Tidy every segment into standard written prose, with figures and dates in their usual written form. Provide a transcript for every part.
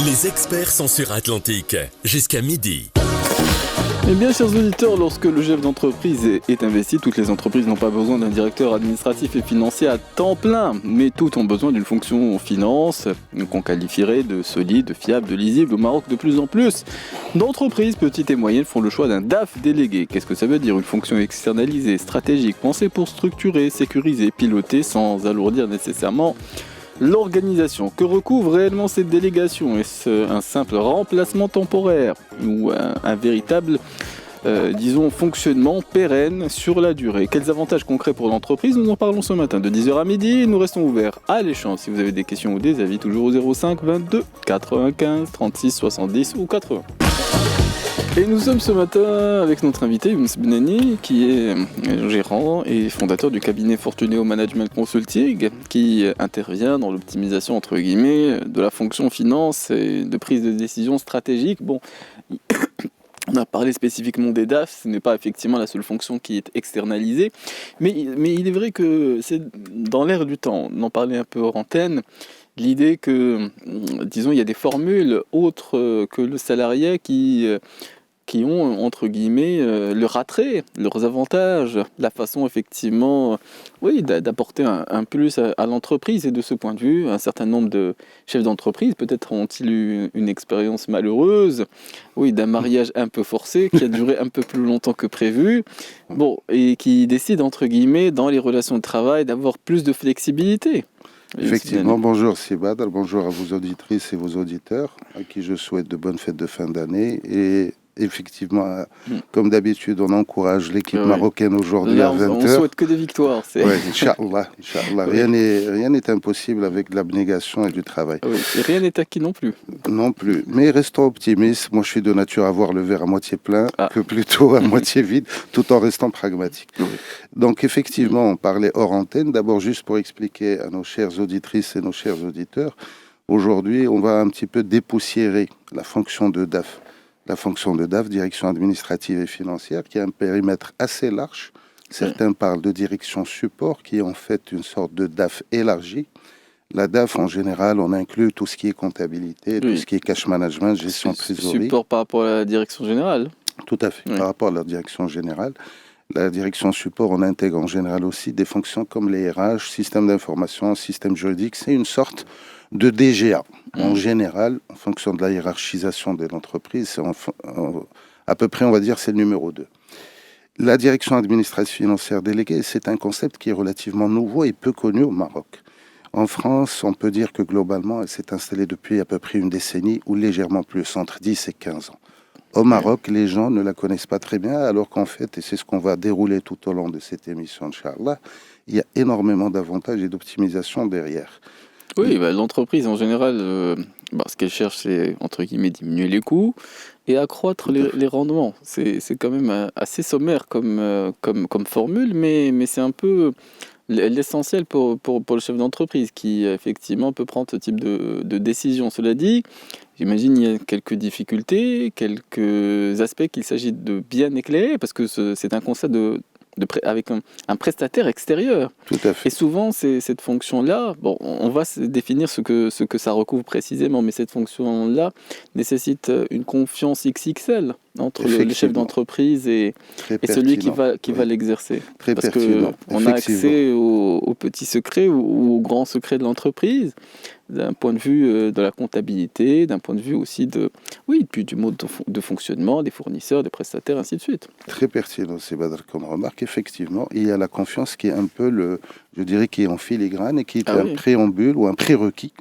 Les experts sont sur Atlantique, jusqu'à midi. Eh bien, chers auditeurs, lorsque le chef d'entreprise est investi, toutes les entreprises n'ont pas besoin d'un directeur administratif et financier à temps plein, mais toutes ont besoin d'une fonction finance qu'on qualifierait de solide, de fiable, de lisible. Au Maroc, de plus en plus d'entreprises petites et moyennes font le choix d'un DAF délégué. Qu'est-ce que ça veut dire? Une fonction externalisée, stratégique, pensée pour structurer, sécuriser, piloter sans alourdir nécessairement l'organisation. Que recouvre réellement cette délégation? Est-ce un simple remplacement temporaire ou un véritable fonctionnement pérenne sur la durée? Quels avantages concrets pour l'entreprise? Nous en parlons ce matin de 10h à midi. Nous restons ouverts à l'échange. Si vous avez des questions ou des avis, toujours au 05 22 95 36 70 ou 80. Et nous sommes ce matin avec notre invité Younes Benani, qui est gérant et fondateur du cabinet Fortuneo Management Consulting, qui intervient dans l'optimisation entre guillemets de la fonction finance et de prise de décision stratégique. Bon, on a parlé spécifiquement des DAF, ce n'est pas effectivement la seule fonction qui est externalisée, mais il est vrai que c'est dans l'air du temps. On en parlait un peu hors antenne. L'idée que, disons, il y a des formules autres que le salariat qui ont, entre guillemets, leur attrait, leurs avantages, la façon, effectivement, d'apporter un plus à l'entreprise. Et de ce point de vue, un certain nombre de chefs d'entreprise, peut-être ont-ils eu une expérience malheureuse, d'un mariage un peu forcé, qui a duré un peu plus longtemps que prévu, et qui décident, entre guillemets, dans les relations de travail, d'avoir plus de flexibilité. Effectivement, bonjour Sibadr, bonjour à vos auditrices et vos auditeurs, à qui je souhaite de bonnes fêtes de fin d'année. Et effectivement, comme d'habitude, on encourage l'équipe marocaine aujourd'hui à 20h. On souhaite que des victoires. Oui, Inch'Allah. Rien n'est impossible avec de l'abnégation et du travail. Oui. Et rien n'est acquis non plus. Non plus. Mais restons optimistes. Moi, je suis de nature à voir le verre à moitié plein que plutôt à moitié vide, tout en restant pragmatique. Oui. Donc, effectivement, on parlait hors antenne. D'abord, juste pour expliquer à nos chères auditrices et nos chers auditeurs, aujourd'hui, on va un petit peu dépoussiérer la fonction de DAF. La fonction de DAF, direction administrative et financière, qui a un périmètre assez large. Certains parlent de direction support, qui est en fait une sorte de DAF élargie. La DAF, en général, on inclut tout ce qui est comptabilité, tout ce qui est cash management, gestion de trésorerie. Support par rapport à la direction générale. Tout à fait, par rapport à la direction générale. La direction support, on intègre en général aussi des fonctions comme les RH, système d'information, système juridique. C'est une sorte de DGA. En général, en fonction de la hiérarchisation de l'entreprise, c'est à peu près, on va dire, c'est le numéro 2. La direction administrative financière déléguée, c'est un concept qui est relativement nouveau et peu connu au Maroc. En France, on peut dire que globalement, elle s'est installée depuis à peu près une décennie ou légèrement plus, entre 10 et 15 ans. Au Maroc, les gens ne la connaissent pas très bien, alors qu'en fait, et c'est ce qu'on va dérouler tout au long de cette émission, Inch'Allah, il y a énormément d'avantages et d'optimisation derrière. Oui, l'entreprise en général, ce qu'elle cherche, c'est entre guillemets diminuer les coûts et accroître les rendements. C'est quand même assez sommaire comme formule, mais c'est un peu l'essentiel pour le chef d'entreprise qui effectivement peut prendre ce type de décision. Cela dit, j'imagine il y a quelques difficultés, quelques aspects qu'il s'agit de bien éclairer parce que c'est un concept avec un prestataire extérieur. Tout à fait. Et souvent, cette fonction-là, on va définir ce que ça recouvre précisément, mais cette fonction-là nécessite une confiance XXL entre le chef d'entreprise et celui qui va l'exercer. Très parce pertinent. qu'on a accès aux petits secrets ou aux grands secrets de l'entreprise, d'un point de vue de la comptabilité, d'un point de vue aussi puis du mode de fonctionnement des fournisseurs, des prestataires, ainsi de suite. Très pertinent, c'est Badr comme remarque. Effectivement, il y a la confiance qui est un peu qui est en filigrane et qui est un préambule ou un prérequis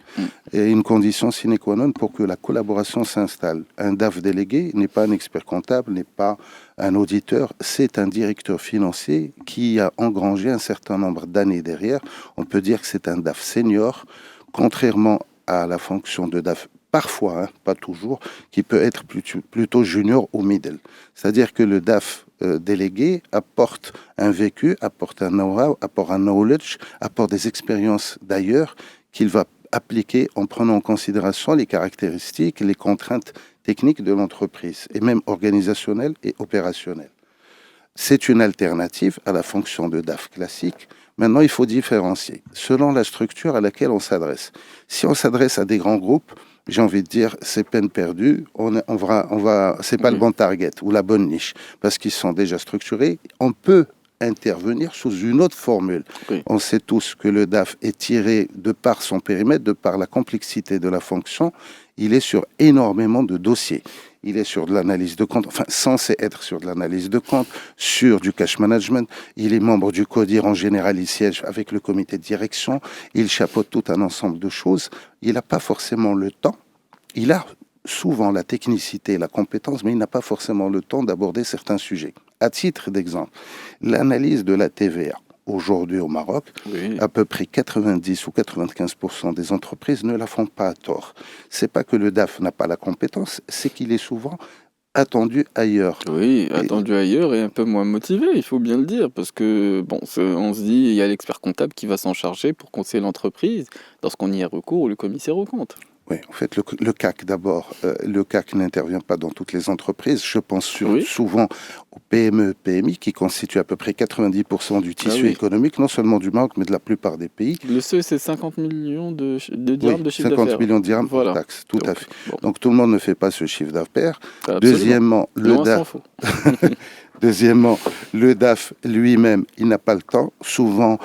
et une condition sine qua non pour que la collaboration s'installe. Un DAF délégué n'est pas un expert comptable, n'est pas un auditeur, c'est un directeur financier qui a engrangé un certain nombre d'années derrière. On peut dire que c'est un DAF senior, contrairement à la fonction de DAF, parfois, pas toujours, qui peut être plutôt junior ou middle. C'est-à-dire que le DAF délégué apporte un vécu, apporte un know-how, apporte un knowledge, apporte des expériences d'ailleurs qu'il va appliquer en prenant en considération les caractéristiques, les contraintes techniques de l'entreprise, et même organisationnelles et opérationnelles. C'est une alternative à la fonction de DAF classique. Maintenant, il faut différencier selon la structure à laquelle on s'adresse. Si on s'adresse à des grands groupes, j'ai envie de dire, c'est peine perdue. C'est pas le bon target ou la bonne niche parce qu'ils sont déjà structurés. On peut intervenir sous une autre formule. Oui. On sait tous que le DAF est tiré de par son périmètre, de par la complexité de la fonction. Il est sur énormément de dossiers. Il est sur de l'analyse de compte, enfin censé être sur de l'analyse de compte, sur du cash management. Il est membre du CODIR en général, il siège avec le comité de direction. Il chapeaute tout un ensemble de choses. Il n'a pas forcément le temps. Il a souvent la technicité, la compétence, mais il n'a pas forcément le temps d'aborder certains sujets. À titre d'exemple, l'analyse de la TVA. Aujourd'hui au Maroc, oui. À peu près 90 ou 95% des entreprises ne la font pas à tort. C'est pas que le DAF n'a pas la compétence, c'est qu'il est souvent attendu ailleurs. Oui, attendu ailleurs et un peu moins motivé, il faut bien le dire, parce que bon, on se dit il y a l'expert comptable qui va s'en charger pour conseiller l'entreprise lorsqu'on y a recours ou le commissaire aux comptes. Oui, en fait, le CAC d'abord, le CAC n'intervient pas dans toutes les entreprises. Je pense souvent aux PME, PMI, qui constituent à peu près 90% du tissu économique, non seulement du Maroc, mais de la plupart des pays. Le seuil, c'est 50 millions de dirhams de chiffre d'affaires. 50 millions de dirhams pour taxe, tout à fait. Bon. Donc tout le monde ne fait pas ce chiffre d'affaires. Deuxièmement, Deuxièmement, le DAF lui-même, il n'a pas le temps. Souvent,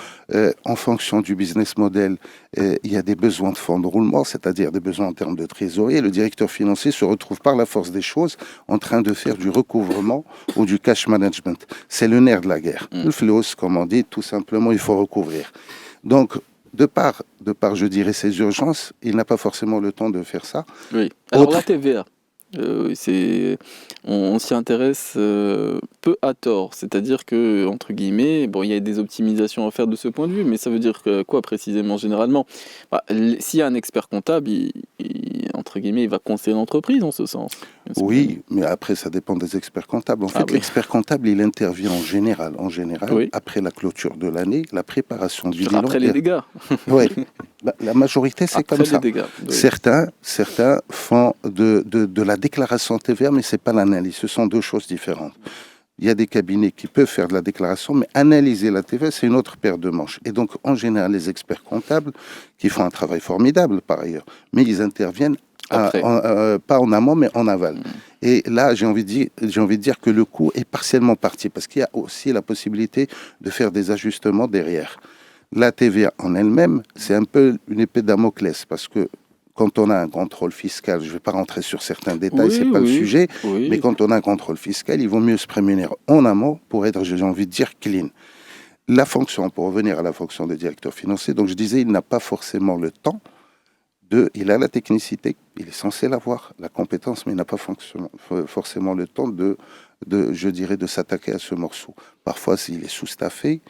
en fonction du business model, il y a des besoins de fonds de roulement, c'est-à-dire des besoins en termes de trésorerie. Et le directeur financier se retrouve par la force des choses en train de faire du recouvrement ou du cash management. C'est le nerf de la guerre. Le fléau, comme on dit, tout simplement, il faut recouvrir. Donc, de par, je dirais, ces urgences, il n'a pas forcément le temps de faire ça. Oui. Alors, la TVA on s'y intéresse peu à tort, c'est-à-dire que, entre guillemets, bon, il y a des optimisations à faire de ce point de vue, mais ça veut dire que, quoi précisément, généralement, s'il y a un expert comptable, entre guillemets, il va conseiller l'entreprise en ce sens. Oui, mais après, ça dépend des experts comptables. En fait, l'expert comptable, il intervient en général, après la clôture de l'année, la préparation du bilan. Après les dégâts. Oui, la majorité, c'est comme ça. Dégâts, oui. Certains font de la déclaration TVA, mais ce n'est pas l'analyse. Ce sont deux choses différentes. Il y a des cabinets qui peuvent faire de la déclaration, mais analyser la TVA, c'est une autre paire de manches. Et donc, en général, les experts comptables, qui font un travail formidable par ailleurs, mais ils interviennent pas en amont, mais en aval. Et là, j'ai envie de dire que le coût est partiellement parti, parce qu'il y a aussi la possibilité de faire des ajustements derrière. La TVA en elle-même, c'est un peu une épée de Damoclès, parce que quand on a un contrôle fiscal, je ne vais pas rentrer sur certains détails, c'est pas le sujet, mais quand on a un contrôle fiscal, il vaut mieux se prémunir en amont pour être, j'ai envie de dire, clean. La fonction, pour revenir à la fonction de directeur financier, donc je disais, il n'a pas forcément le temps il a la technicité, il est censé l'avoir, la compétence, mais il n'a pas forcément le temps de s'attaquer à ce morceau. Parfois, il est sous-staffé,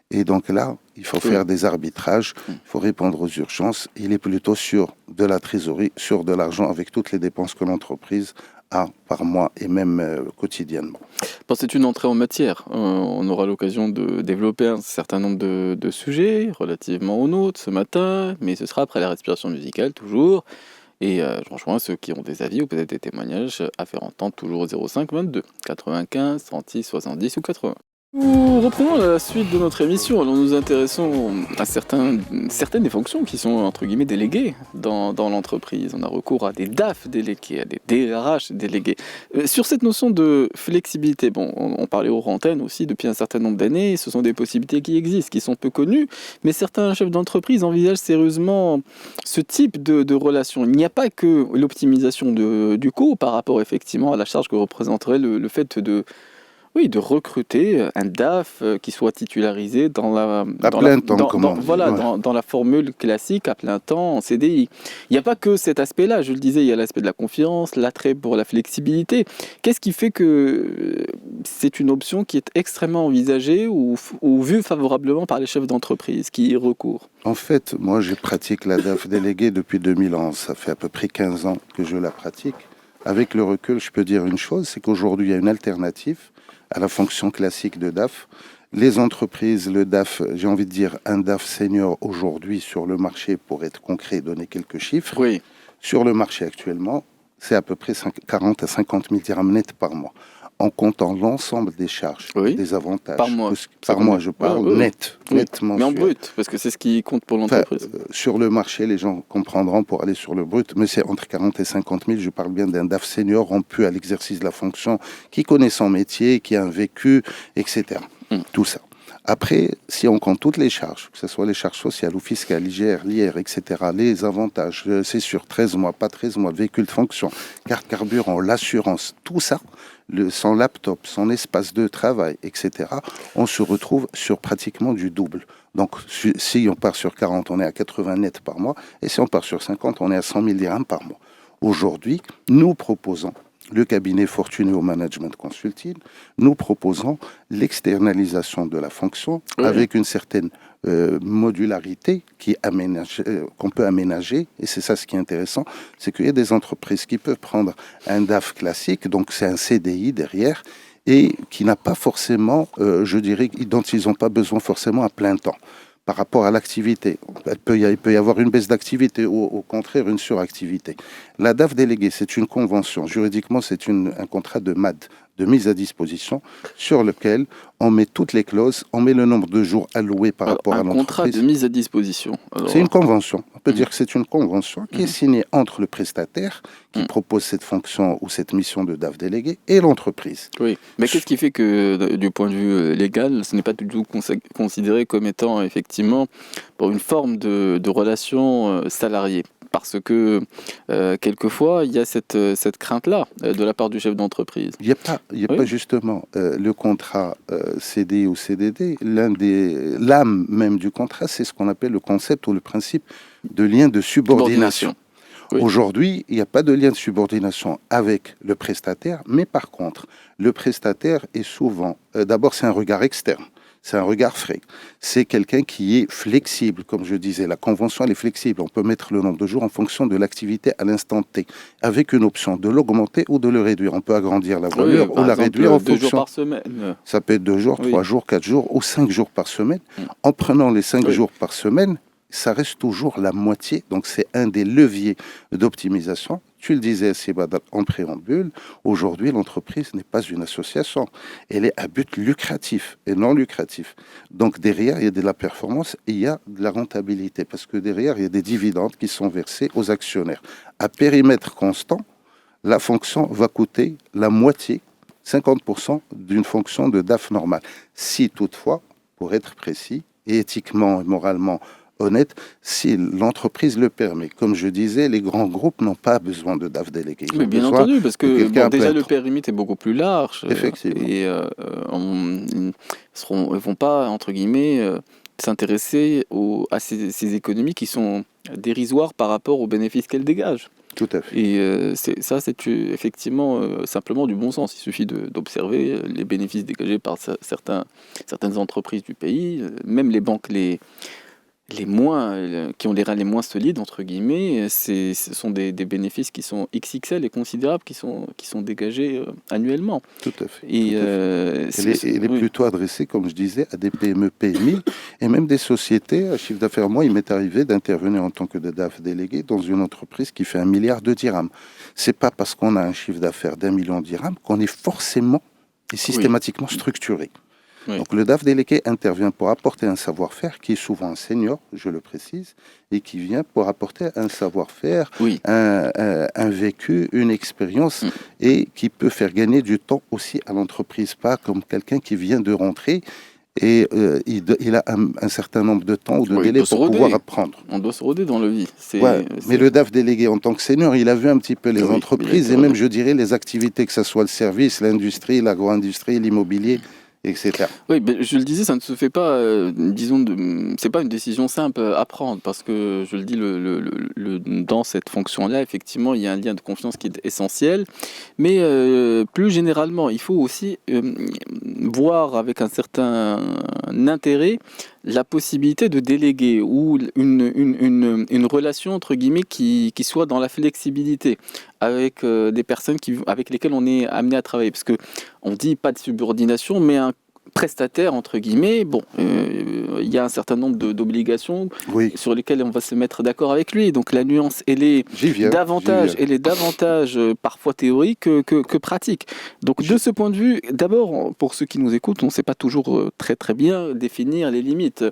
et donc là, il faut faire des arbitrages, il faut répondre aux urgences. Il est plutôt sur de la trésorerie, sur de l'argent, avec toutes les dépenses que l'entreprise a par mois et même quotidiennement. Bon, c'est une entrée en matière. On aura l'occasion de développer un certain nombre de sujets relativement aux nôtres ce matin, mais ce sera après la respiration musicale, toujours. Et je rejoins ceux qui ont des avis ou peut-être des témoignages à faire entendre, toujours au 05 22 95 36 70 ou 80. Nous reprenons la suite de notre émission. Alors nous nous intéressons à certaines des fonctions qui sont entre guillemets déléguées dans l'entreprise. On a recours à des DAF délégués, à des DRH délégués. Sur cette notion de flexibilité, bon, on parlait aux antennes aussi depuis un certain nombre d'années. Ce sont des possibilités qui existent, qui sont peu connues, mais certains chefs d'entreprise envisagent sérieusement ce type de relation. Il n'y a pas que l'optimisation du coût par rapport effectivement à la charge que représenterait le fait de recruter un DAF qui soit titularisé dans la formule classique à plein temps en CDI. Il n'y a pas que cet aspect-là, je le disais, il y a l'aspect de la confiance, l'attrait pour la flexibilité. Qu'est-ce qui fait que c'est une option qui est extrêmement envisagée ou vue favorablement par les chefs d'entreprise qui y recourent? En fait, moi je pratique la DAF déléguée depuis 2011, ça fait à peu près 15 ans que je la pratique. Avec le recul, je peux dire une chose, c'est qu'aujourd'hui il y a une alternative à la fonction classique de DAF. Les entreprises, le DAF, j'ai envie de dire un DAF senior aujourd'hui sur le marché, pour être concret, donner quelques chiffres. Oui. Sur le marché actuellement, c'est à peu près 40 à 50 000 dirhams net par mois. en comptant l'ensemble des charges, des avantages. Par mois. Par mois, je parle net mensuel. Mais en brut, parce que c'est ce qui compte pour l'entreprise. Sur le marché, les gens comprendront pour aller sur le brut, mais c'est entre 40 et 50 000. Je parle bien d'un DAF senior rompu à l'exercice de la fonction, qui connaît son métier, qui a un vécu, etc. Tout ça. Après, si on compte toutes les charges, que ce soit les charges sociales ou fiscales, IGR, l'IR, etc., les avantages, c'est sur 13 mois, pas 13 mois, véhicule de fonction, carte carburant, l'assurance, tout ça, son laptop, son espace de travail, etc., on se retrouve sur pratiquement du double. Donc, si on part sur 40, on est à 80 nets par mois, et si on part sur 50, on est à 100 000 dirhams par mois. Aujourd'hui, nous proposons, le cabinet Fortuneo Management Consulting, nous proposons l'externalisation de la fonction avec une certaine modularité qu'on peut aménager. Et c'est ça ce qui est intéressant, c'est qu'il y a des entreprises qui peuvent prendre un DAF classique, donc c'est un CDI derrière, et qui n'a pas forcément, dont ils n'ont pas besoin forcément à plein temps. Par rapport à l'activité, il peut y avoir une baisse d'activité ou au contraire une suractivité. La DAF déléguée, c'est une convention. Juridiquement, c'est un contrat de MAD, de mise à disposition, sur lequel on met toutes les clauses, on met le nombre de jours alloués par rapport à l'entreprise. Un contrat de mise à disposition. C'est une convention. On peut dire que c'est une convention qui est signée entre le prestataire qui propose cette fonction ou cette mission de DAF délégué et l'entreprise. Oui, mais qu'est-ce qui fait que, du point de vue légal, ce n'est pas du tout considéré comme étant effectivement une forme de relation salariée ? Parce que quelquefois, il y a cette crainte-là de la part du chef d'entreprise. Il n'y a pas justement le contrat CDI ou CDD. L'âme même du contrat, c'est ce qu'on appelle le concept ou le principe de lien de subordination. Oui. Aujourd'hui, il n'y a pas de lien de subordination avec le prestataire, mais par contre, le prestataire est souvent... D'abord, c'est un regard externe. C'est un regard frais. C'est quelqu'un qui est flexible, comme je disais. La convention, elle est flexible. On peut mettre le nombre de jours en fonction de l'activité à l'instant T, avec une option de l'augmenter ou de le réduire. On peut agrandir la voilure ou la réduire en fonction... 2 jours par semaine. Ça peut être 2 jours, 3 jours, 4 jours ou 5 jours par semaine. En prenant les 5 jours par semaine, ça reste toujours la moitié. Donc, c'est un des leviers d'optimisation. Tu le disais, Sibad, en préambule, aujourd'hui, l'entreprise n'est pas une association. Elle est à but lucratif et non lucratif. Donc, derrière, il y a de la performance et il y a de la rentabilité. Parce que derrière, il y a des dividendes qui sont versés aux actionnaires. À périmètre constant, la fonction va coûter la moitié, 50% d'une fonction de DAF normale. Si toutefois, pour être précis, et éthiquement et moralement honnête, si l'entreprise le permet. Comme je disais, les grands groupes n'ont pas besoin de DAF délégué. Mais bien entendu, parce que déjà le périmètre est beaucoup plus large. Effectivement. Et ils ne vont pas, entre guillemets, s'intéresser à ces économies qui sont dérisoires par rapport aux bénéfices qu'elles dégagent. Tout à fait. Et c'est effectivement simplement du bon sens. Il suffit d'observer les bénéfices dégagés par certaines entreprises du pays, même les banques qui ont les reins les moins solides, entre guillemets, ce sont des bénéfices qui sont XXL et considérables, qui sont dégagés annuellement. Tout à fait. Et il est plutôt adressé, comme je disais, à des PME, PMI, et même des sociétés à chiffre d'affaires. Moi, il m'est arrivé d'intervenir en tant que DAF délégué dans une entreprise qui fait 1 milliard de dirhams. C'est pas parce qu'on a un chiffre d'affaires d'1 million de dirhams qu'on est forcément et systématiquement structuré. Oui. Donc le DAF délégué intervient pour apporter un savoir-faire qui est souvent un senior, je le précise, et qui vient pour apporter un savoir-faire, un vécu, une expérience, et qui peut faire gagner du temps aussi à l'entreprise, pas comme quelqu'un qui vient de rentrer et il a un certain nombre de temps ou de délais pour pouvoir apprendre. On doit se roder dans le vie. Mais le DAF délégué en tant que senior, il a vu un petit peu les entreprises et même, je dirais, les activités, que ce soit le service, l'industrie, l'agro-industrie, l'immobilier, etc. Oui, mais je le disais, ça ne se fait pas, c'est pas une décision simple à prendre, parce que, je le dis, dans cette fonction-là, effectivement, il y a un lien de confiance qui est essentiel, mais plus généralement, il faut aussi voir avec un certain intérêt la possibilité de déléguer ou une relation, entre guillemets, qui soit dans la flexibilité avec des personnes avec lesquelles on est amené à travailler. Parce qu'on dit pas de subordination, mais prestataire, entre guillemets, bon, il y a un certain nombre d'obligations sur lesquelles on va se mettre d'accord avec lui. Donc la nuance, elle est davantage parfois théorique que pratique. Donc de ce point de vue, d'abord, pour ceux qui nous écoutent, on ne sait pas toujours très très bien définir les limites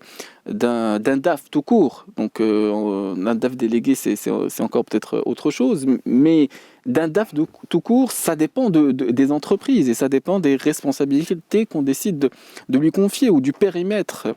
d'un DAF tout court. Donc un DAF délégué, c'est encore peut-être autre chose, mais d'un DAF tout court, ça dépend des entreprises et ça dépend des responsabilités qu'on décide de lui confier ou du périmètre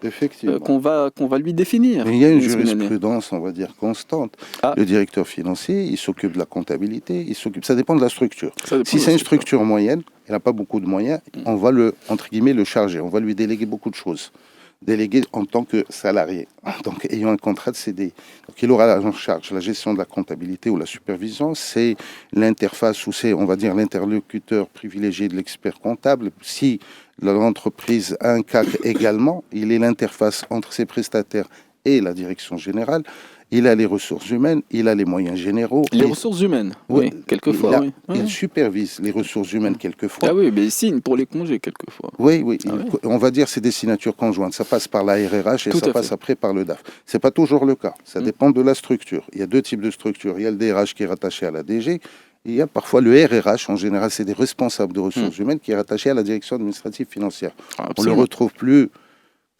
qu'on va lui définir. Mais il y a une jurisprudence, on va dire, constante. Le directeur financier, il s'occupe de la comptabilité, ça dépend de la structure. Si c'est une structure moyenne, il n'a pas beaucoup de moyens, on va entre guillemets, le charger, on va lui déléguer beaucoup de choses. Délégué en tant que salarié, donc ayant un contrat de CDI. Donc il aura en charge la gestion de la comptabilité ou la supervision, c'est l'interface ou c'est, on va dire, l'interlocuteur privilégié de l'expert comptable. Si l'entreprise a un CAC également, il est l'interface entre ses prestataires et la direction générale. Il a les ressources humaines, il a les moyens généraux. Les ressources humaines, oui, quelquefois. Il supervise les ressources humaines quelquefois. Ah oui, mais il signe pour les congés quelquefois. Oui. On va dire que c'est des signatures conjointes. Ça passe par la RRH et ça passe après par le DAF. Ce n'est pas toujours le cas. Ça dépend de la structure. Il y a deux types de structures. Il y a le DRH qui est rattaché à la DG. Il y a parfois le RRH, en général, c'est des responsables de ressources humaines qui est rattaché à la direction administrative financière. On ne le retrouve plus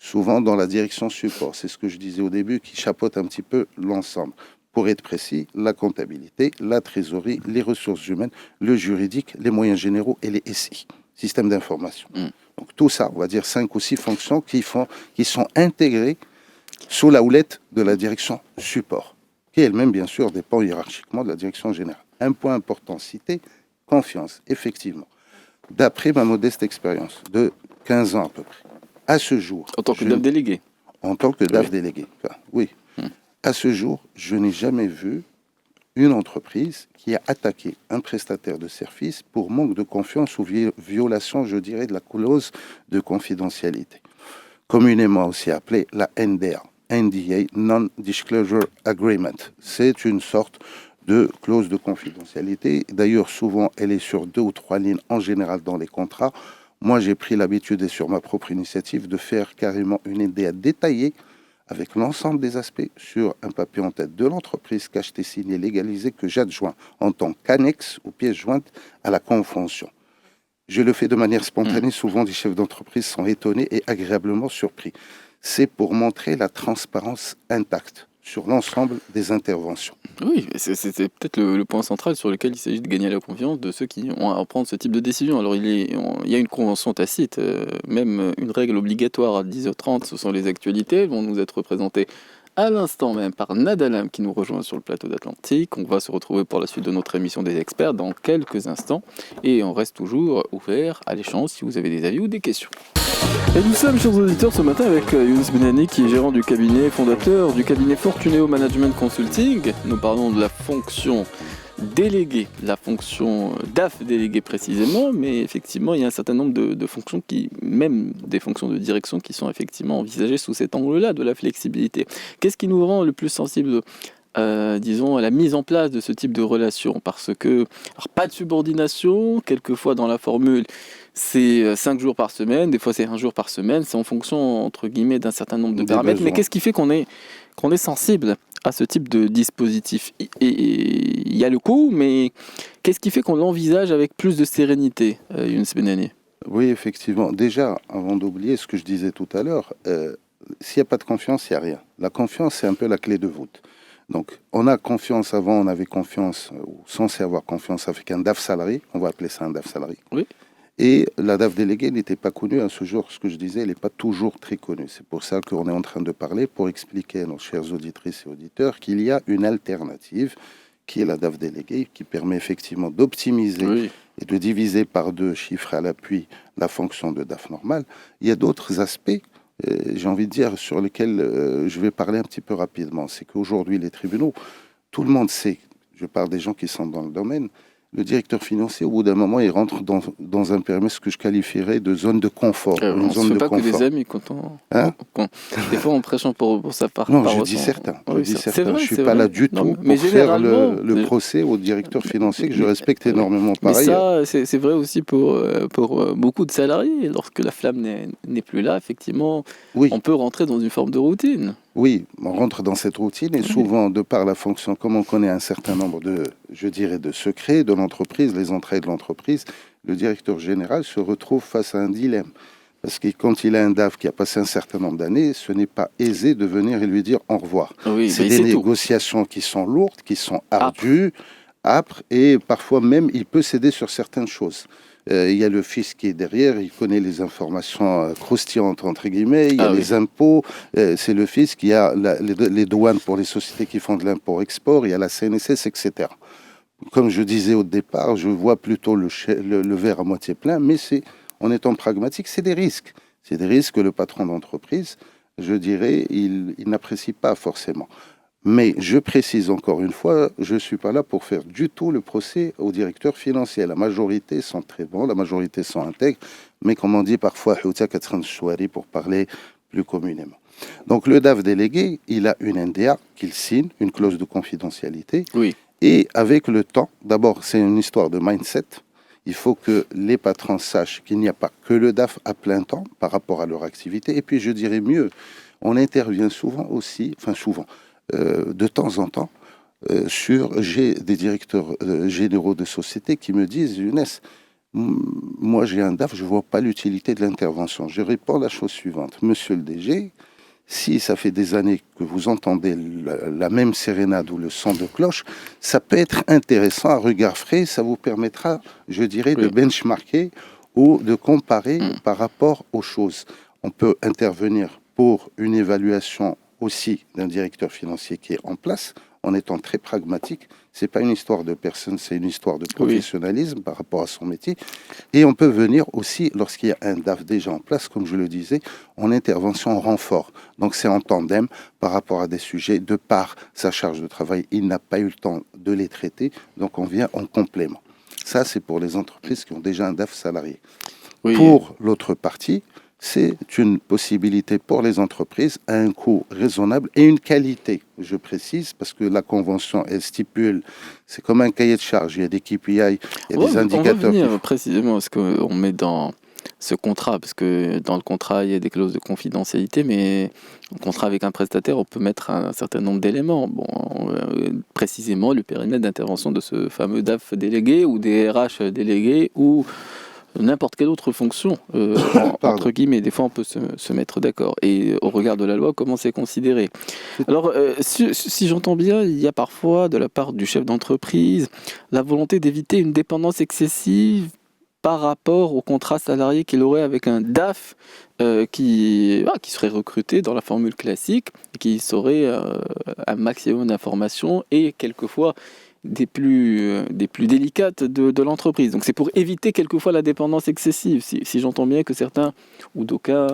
souvent dans la direction support. C'est ce que je disais au début, qui chapeaute un petit peu l'ensemble. Pour être précis, la comptabilité, la trésorerie, les ressources humaines, le juridique, les moyens généraux et les SI, système d'information. Donc tout ça, on va dire 5 ou 6 fonctions qui sont intégrées sous la houlette de la direction support, qui elle-même, bien sûr, dépend hiérarchiquement de la direction générale. Un point important cité, confiance, effectivement. D'après ma modeste expérience de 15 ans à peu près, à ce jour... En tant que DAF délégué. En tant que DAF délégué, oui. À ce jour, je n'ai jamais vu une entreprise qui a attaqué un prestataire de service pour manque de confiance ou violation, je dirais, de la clause de confidentialité. Communément aussi appelée la NDA, NDA, Non-Disclosure Agreement. C'est une sorte de clause de confidentialité. D'ailleurs, souvent, elle est sur 2 ou 3 lignes en général dans les contrats. Moi, j'ai pris l'habitude, et sur ma propre initiative, de faire carrément une NDA détaillée avec l'ensemble des aspects sur un papier en tête de l'entreprise cacheté, signé, légalisé, que j'adjoins en tant qu'annexe ou pièce jointe à la convention. Je le fais de manière spontanée. Souvent, les chefs d'entreprise sont étonnés et agréablement surpris. C'est pour montrer la transparence intacte sur l'ensemble des interventions. Oui, c'est peut-être le point central sur lequel il s'agit de gagner la confiance de ceux qui ont à prendre ce type de décision. Alors il y a une convention tacite, même une règle obligatoire à 10h30, ce sont les actualités, vont nous être représentées à l'instant même par Nadalam qui nous rejoint sur le plateau d'Atlantique. On va se retrouver pour la suite de notre émission des experts dans quelques instants et on reste toujours ouvert à l'échange si vous avez des avis ou des questions. Et nous sommes, chers auditeurs, ce matin avec Younous Benani qui est gérant du cabinet, fondateur du cabinet Fortuneo Management Consulting. Nous parlons de la fonction délégué, la fonction DAF délégué précisément, mais effectivement il y a un certain nombre de fonctions même des fonctions de direction qui sont effectivement envisagées sous cet angle-là de la flexibilité. Qu'est-ce qui nous rend le plus sensible disons, à la mise en place de ce type de relation? Parce que, pas de subordination, quelquefois dans la formule, c'est 5 jours par semaine, des fois c'est 1 jour par semaine, c'est en fonction, entre guillemets, d'un certain nombre de paramètres. Mais qu'est-ce qui fait qu'on est sensible à ce type de dispositif? Et il y a le coût, mais qu'est-ce qui fait qu'on l'envisage avec plus de sérénité, Younous Benani? Oui, effectivement. Déjà, avant d'oublier ce que je disais tout à l'heure, s'il n'y a pas de confiance, il n'y a rien. La confiance, c'est un peu la clé de voûte. Donc, on a confiance avant, on avait confiance, ou censé avoir confiance avec un DAF salarié, on va appeler ça un DAF salarié. Oui. Et la DAF déléguée n'était pas connue à ce jour, ce que je disais, elle n'est pas toujours très connue. C'est pour ça qu'on est en train de parler, pour expliquer à nos chères auditrices et auditeurs qu'il y a une alternative, qui est la DAF déléguée, qui permet effectivement d'optimiser et de diviser par 2 chiffres à l'appui la fonction de DAF normale. Il y a d'autres aspects, j'ai envie de dire, sur lesquels je vais parler un petit peu rapidement. C'est qu'aujourd'hui, les tribunaux, tout le monde sait, je parle des gens qui sont dans le domaine, le directeur financier, au bout d'un moment, il rentre dans un périmètre, ce que je qualifierais de zone de confort. On ne se fait pas que des amis des fois, on prêche pour sa part. Non, je dis certains. Je ne suis pas là du tout pour faire le procès au directeur financier que je respecte énormément par ailleurs. Mais ça, c'est vrai aussi pour beaucoup de salariés. Lorsque la flamme n'est plus là, effectivement, on peut rentrer dans une forme de routine. Oui, on rentre dans cette routine et souvent, de par la fonction, comme on connaît un certain nombre de secrets de l'entreprise, les entrailles de l'entreprise, le directeur général se retrouve face à un dilemme. Parce que quand il a un DAF qui a passé un certain nombre d'années, ce n'est pas aisé de venir et lui dire au revoir. C'est des négociations qui sont lourdes, qui sont ardues, âpres, et parfois même, il peut céder sur certaines choses. Il y a le fisc qui est derrière, il connaît les informations croustillantes, entre guillemets, il y a les impôts, c'est le fisc, il y a les douanes pour les sociétés qui font de l'import-export, il y a la CNSS, etc. Comme je disais au départ, je vois plutôt le verre à moitié plein, mais en étant pragmatique, c'est des risques. C'est des risques que le patron d'entreprise, je dirais, il n'apprécie pas forcément. Mais je précise encore une fois, je ne suis pas là pour faire du tout le procès au directeur financier. La majorité sont très bons, la majorité sont intègres, mais comme on dit parfois, pour parler plus communément. Donc le DAF délégué, il a une NDA qu'il signe, une clause de confidentialité. Oui. Et avec le temps, d'abord c'est une histoire de mindset. Il faut que les patrons sachent qu'il n'y a pas que le DAF à plein temps par rapport à leur activité. Et puis je dirais mieux, on intervient souvent aussi, de temps en temps, j'ai des directeurs généraux de sociétés qui me disent, Younes, moi j'ai un DAF, je ne vois pas l'utilité de l'intervention. Je réponds la chose suivante, monsieur le DG, si ça fait des années que vous entendez la même sérénade ou le son de cloche, ça peut être intéressant à regard frais, ça vous permettra, je dirais, de benchmarker ou de comparer par rapport aux choses. On peut intervenir pour une évaluation aussi d'un directeur financier qui est en place, en étant très pragmatique. Ce n'est pas une histoire de personne, c'est une histoire de professionnalisme par rapport à son métier. Et on peut venir aussi, lorsqu'il y a un DAF déjà en place, comme je le disais, en intervention en renfort. Donc c'est en tandem par rapport à des sujets. De par sa charge de travail, il n'a pas eu le temps de les traiter, donc on vient en complément. Ça, c'est pour les entreprises qui ont déjà un DAF salarié. Pour l'autre partie, c'est une possibilité pour les entreprises à un coût raisonnable et une qualité, je précise, parce que la convention, elle stipule, c'est comme un cahier de charge, il y a des KPI, il y a des indicateurs. On va venir précisément à ce qu'on met dans ce contrat, parce que dans le contrat, il y a des clauses de confidentialité, mais en contrat avec un prestataire, on peut mettre un certain nombre d'éléments. Précisément, le périmètre d'intervention de ce fameux DAF délégué ou des RH délégués ou n'importe quelle autre fonction, entre guillemets. Des fois, on peut se mettre d'accord. Et au regard de la loi, comment c'est considéré ? Alors, si j'entends bien, il y a parfois, de la part du chef d'entreprise, la volonté d'éviter une dépendance excessive par rapport au contrat salarié qu'il aurait avec un DAF qui serait recruté dans la formule classique, et qui aurait un maximum d'informations et quelquefois des plus délicates de l'entreprise. Donc c'est pour éviter quelquefois la dépendance excessive, si j'entends bien que certains ou d'aucuns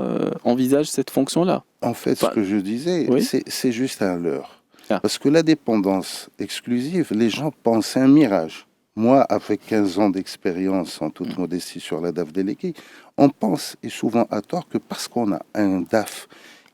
envisagent cette fonction-là. En fait, ce que je disais, c'est juste un leurre. Parce que la dépendance exclusive, les gens pensent à un mirage. Moi, avec 15 ans d'expérience, en toute modestie sur la DAF déléguée, on pense, et souvent à tort, que parce qu'on a un DAF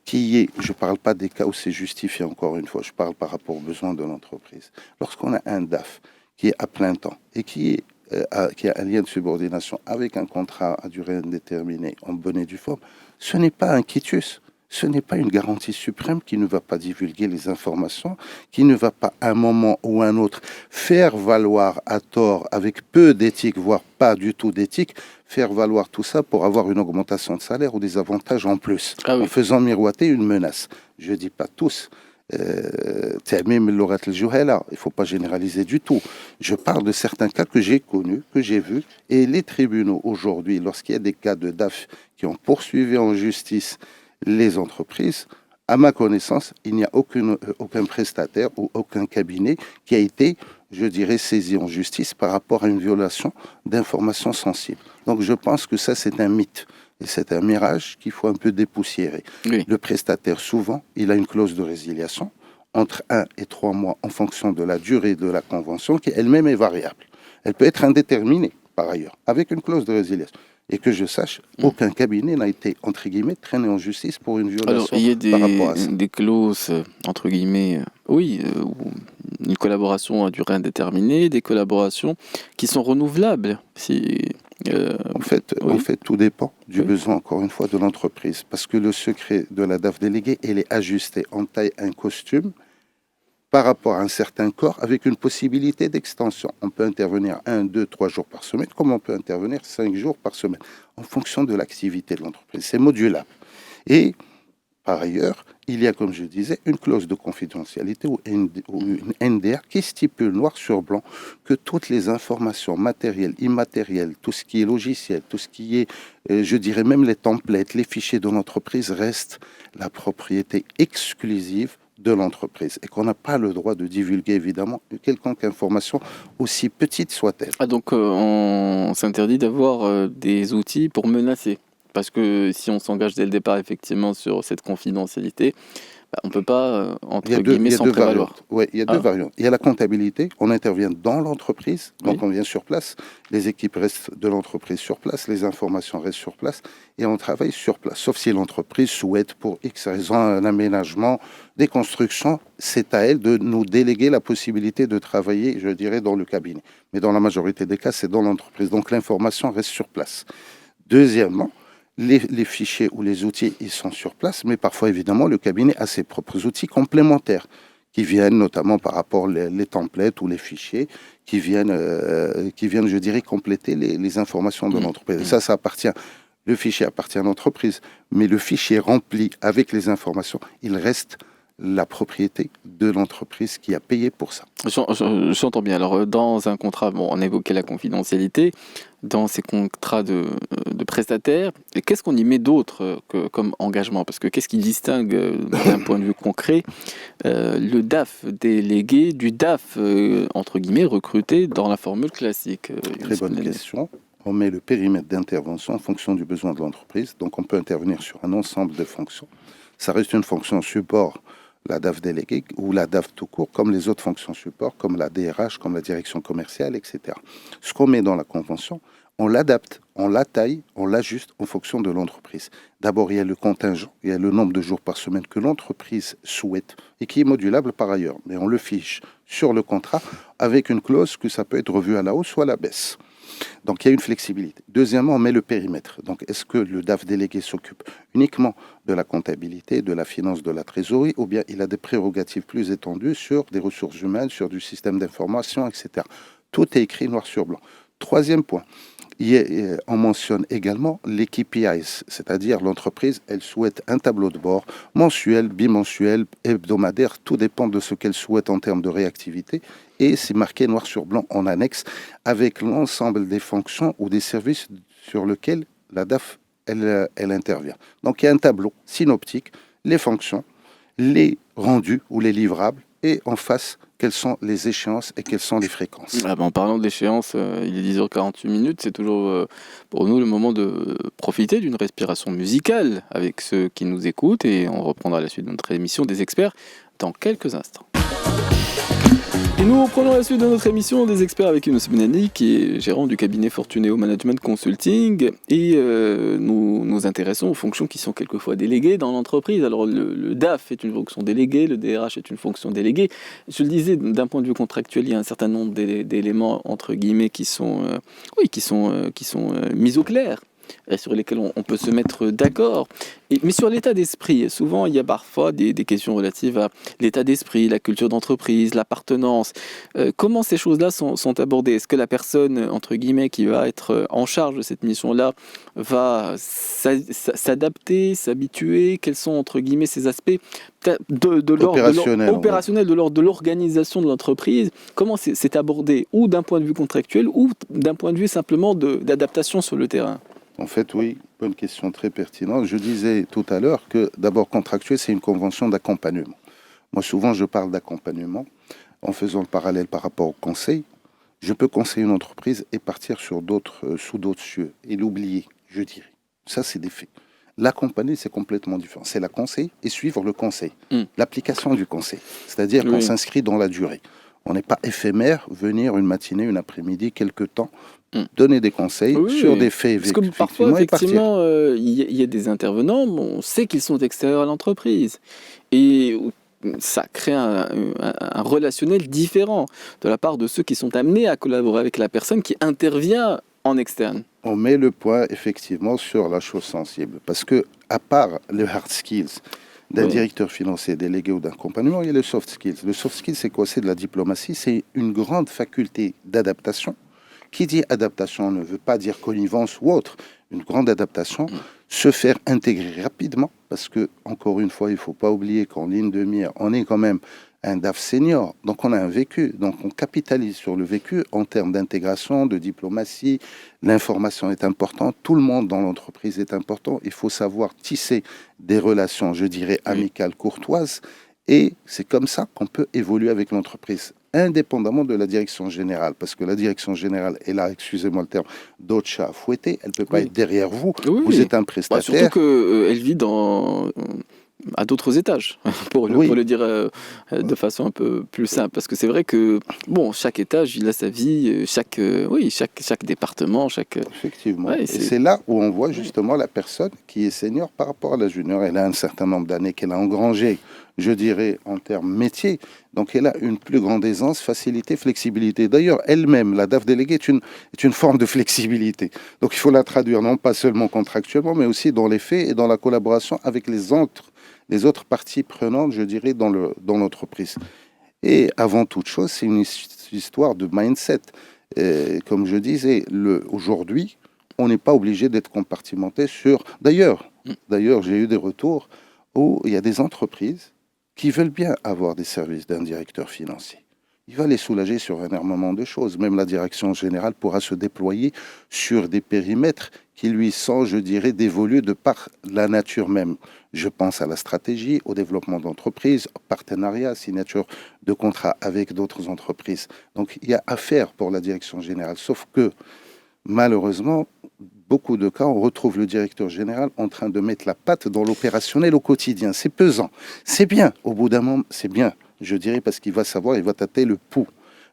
qui est, je ne parle pas des cas où c'est justifié encore une fois, je parle par rapport aux besoins de l'entreprise. Lorsqu'on a un DAF qui est à plein temps et qui a un lien de subordination avec un contrat à durée indéterminée en bonne et due forme, ce n'est pas un quitus. Ce n'est pas une garantie suprême qui ne va pas divulguer les informations, qui ne va pas à un moment ou à un autre faire valoir à tort, avec peu d'éthique, voire pas du tout d'éthique, faire valoir tout ça pour avoir une augmentation de salaire ou des avantages en plus, en faisant miroiter une menace. Je ne dis pas tous. Il ne faut pas généraliser du tout. Je parle de certains cas que j'ai connus, que j'ai vus, et les tribunaux aujourd'hui, lorsqu'il y a des cas de DAF qui ont poursuivi en justice les entreprises, à ma connaissance, il n'y a aucun prestataire ou aucun cabinet qui a été, je dirais, saisi en justice par rapport à une violation d'informations sensibles. Donc je pense que ça, c'est un mythe. Et c'est un mirage qu'il faut un peu dépoussiérer. Le prestataire, souvent, il a une clause de résiliation entre 1 et 3 mois en fonction de la durée de la convention qui elle-même est variable. Elle peut être indéterminée, par ailleurs, avec une clause de résiliation. Et que je sache, aucun cabinet n'a été, entre guillemets, traîné en justice pour une violation. Alors, il y a par rapport à ça. des clauses, entre guillemets, ou une collaboration à durée indéterminée, des collaborations qui sont renouvelables. En fait, tout dépend du besoin, encore une fois, de l'entreprise. Parce que le secret de la DAF déléguée, elle est ajustée en taille un costume par rapport à un certain corps avec une possibilité d'extension. On peut intervenir 1, 2, 3 jours par semaine, comme on peut intervenir 5 jours par semaine, en fonction de l'activité de l'entreprise. C'est modulable. Et par ailleurs, il y a, comme je disais, une clause de confidentialité ou une NDR qui stipule noir sur blanc que toutes les informations matérielles, immatérielles, tout ce qui est logiciel, tout ce qui est, je dirais même les templates, les fichiers de l'entreprise restent la propriété exclusive de l'entreprise et qu'on n'a pas le droit de divulguer évidemment quelconque information aussi petite soit-elle. Ah donc on s'interdit d'avoir des outils pour menacer, parce que si on s'engage dès le départ effectivement sur cette confidentialité, on ne peut pas, entre guillemets, s'en prévaloir. Oui, il y a deux variantes. Il y a la comptabilité, on intervient dans l'entreprise, donc on vient sur place, les équipes restent de l'entreprise sur place, les informations restent sur place, et on travaille sur place. Sauf si l'entreprise souhaite, pour X raison, un aménagement, des constructions, c'est à elle de nous déléguer la possibilité de travailler, je dirais, dans le cabinet. Mais dans la majorité des cas, c'est dans l'entreprise. Donc l'information reste sur place. Deuxièmement, les fichiers ou les outils, ils sont sur place, mais parfois, évidemment, le cabinet a ses propres outils complémentaires qui viennent notamment par rapport les templates ou les fichiers qui viennent, je dirais, compléter les informations de l'entreprise. Ça appartient, le fichier appartient à l'entreprise, mais le fichier rempli avec les informations, il reste la propriété de l'entreprise qui a payé pour ça. J'entends bien. Alors, dans un contrat, on a évoqué la confidentialité, dans ces contrats de prestataires, qu'est-ce qu'on y met d'autre comme engagement? Parce que qu'est-ce qui distingue, d'un point de vue concret, le DAF délégué du DAF, entre guillemets, recruté dans la formule classique? Très bonne question. On met le périmètre d'intervention en fonction du besoin de l'entreprise. Donc, on peut intervenir sur un ensemble de fonctions. Ça reste une fonction support, la DAF déléguée ou la DAF tout court, comme les autres fonctions support, comme la DRH, comme la direction commerciale, etc. Ce qu'on met dans la convention, on l'adapte, on la taille, on l'ajuste en fonction de l'entreprise. D'abord, il y a le contingent, il y a le nombre de jours par semaine que l'entreprise souhaite et qui est modulable par ailleurs. Mais on le fiche sur le contrat avec une clause que ça peut être revu à la hausse ou à la baisse. Donc, il y a une flexibilité. Deuxièmement, on met le périmètre. Donc, est-ce que le DAF délégué s'occupe uniquement de la comptabilité, de la finance, de la trésorerie, ou bien il a des prérogatives plus étendues sur des ressources humaines, sur du système d'information, etc. Tout est écrit noir sur blanc. Troisième point, on mentionne également les KPIs, c'est-à-dire l'entreprise, elle souhaite un tableau de bord mensuel, bimensuel, hebdomadaire, tout dépend de ce qu'elle souhaite en termes de réactivité, et c'est marqué noir sur blanc en annexe avec l'ensemble des fonctions ou des services sur lesquels la DAF, elle intervient. Donc il y a un tableau synoptique, les fonctions, les rendus ou les livrables, et en face, quelles sont les échéances et quelles sont les fréquences. En parlant de l'échéance, il est 10h48, c'est toujours pour nous le moment de profiter d'une respiration musicale avec ceux qui nous écoutent, et on reprendra la suite de notre émission des experts dans quelques instants. Et nous reprenons la suite de notre émission des experts avec Younous Benani, qui est gérant du cabinet Fortuneo Management Consulting, et nous nous intéressons aux fonctions qui sont quelquefois déléguées dans l'entreprise. Alors le DAF est une fonction déléguée, le DRH est une fonction déléguée. Je le disais, d'un point de vue contractuel, il y a un certain nombre d'éléments entre guillemets qui sont mis au clair, sur lesquels on peut se mettre d'accord. Mais sur l'état d'esprit, souvent il y a parfois des questions relatives à l'état d'esprit, la culture d'entreprise, l'appartenance. Comment ces choses-là sont abordées? Est-ce que la personne, entre guillemets, qui va être en charge de cette mission-là va s'adapter, s'habituer? Quels sont, entre guillemets, ces aspects de l'ordre opérationnel, de l'ordre de l'organisation de l'entreprise? Comment c'est abordé, ou d'un point de vue contractuel, ou d'un point de vue simplement d'adaptation sur le terrain? En fait, oui, bonne question, très pertinente. Je disais tout à l'heure que d'abord, contractuel, c'est une convention d'accompagnement. Moi, souvent, je parle d'accompagnement en faisant le parallèle par rapport au conseil. Je peux conseiller une entreprise et partir sous d'autres cieux et l'oublier, je dirais. Ça, c'est des faits. L'accompagner, c'est complètement différent. C'est la conseil et suivre le conseil. L'application du conseil. C'est-à-dire qu'on s'inscrit dans la durée. On n'est pas éphémère, venir une matinée, une après-midi, quelque temps, donner des conseils sur des faits. Parce que parfois, effectivement, il y a des intervenants, on sait qu'ils sont extérieurs à l'entreprise. Et ça crée un relationnel différent de la part de ceux qui sont amenés à collaborer avec la personne qui intervient en externe. On met le point effectivement sur la chose sensible, parce que à part les hard skills d'un directeur financier délégué ou d'accompagnement, il y a le soft skills. Le soft skills, c'est quoi? C'est de la diplomatie, c'est une grande faculté d'adaptation. Qui dit adaptation ne veut pas dire connivence ou autre. Une grande adaptation, se faire intégrer rapidement, parce que, encore une fois, il ne faut pas oublier qu'en ligne de mire, on est quand même un DAF senior, donc on a un vécu, donc on capitalise sur le vécu en termes d'intégration, de diplomatie. L'information est importante, tout le monde dans l'entreprise est important, il faut savoir tisser des relations, je dirais, amicales, courtoises, et c'est comme ça qu'on peut évoluer avec l'entreprise, indépendamment de la direction générale, parce que la direction générale est là, excusez-moi le terme, d'autres chats à fouetter, elle ne peut pas être derrière vous, vous êtes un prestataire. Surtout qu'elle vit à d'autres étages, pour le dire de façon un peu plus simple, parce que c'est vrai que chaque étage il a sa vie, chaque département, effectivement. Et c'est là où on voit justement la personne qui est senior par rapport à la junior. Elle a un certain nombre d'années qu'elle a engrangé, je dirais, en termes métier. Donc elle a une plus grande aisance, facilité, flexibilité. D'ailleurs, elle-même, la DAF déléguée, est une forme de flexibilité. Donc il faut la traduire non pas seulement contractuellement, mais aussi dans les faits et dans la collaboration avec les autres parties prenantes, je dirais, dans l'entreprise. Et avant toute chose, c'est une histoire de mindset. Comme je disais, aujourd'hui, on n'est pas obligé d'être compartimenté sur... D'ailleurs, j'ai eu des retours où il y a des entreprises qui veulent bien avoir des services d'un directeur financier. Il va les soulager sur un armement de choses. Même la direction générale pourra se déployer sur des périmètres qui lui sont, je dirais, dévolus de par la nature même. Je pense à la stratégie, au développement d'entreprises, partenariat, signature de contrats avec d'autres entreprises. Donc il y a affaire pour la direction générale. Sauf que, malheureusement, beaucoup de cas, on retrouve le directeur général en train de mettre la patte dans l'opérationnel au quotidien. C'est pesant. C'est bien. Au bout d'un moment, c'est bien. Je dirais parce qu'il va savoir, il va tâter le pouls.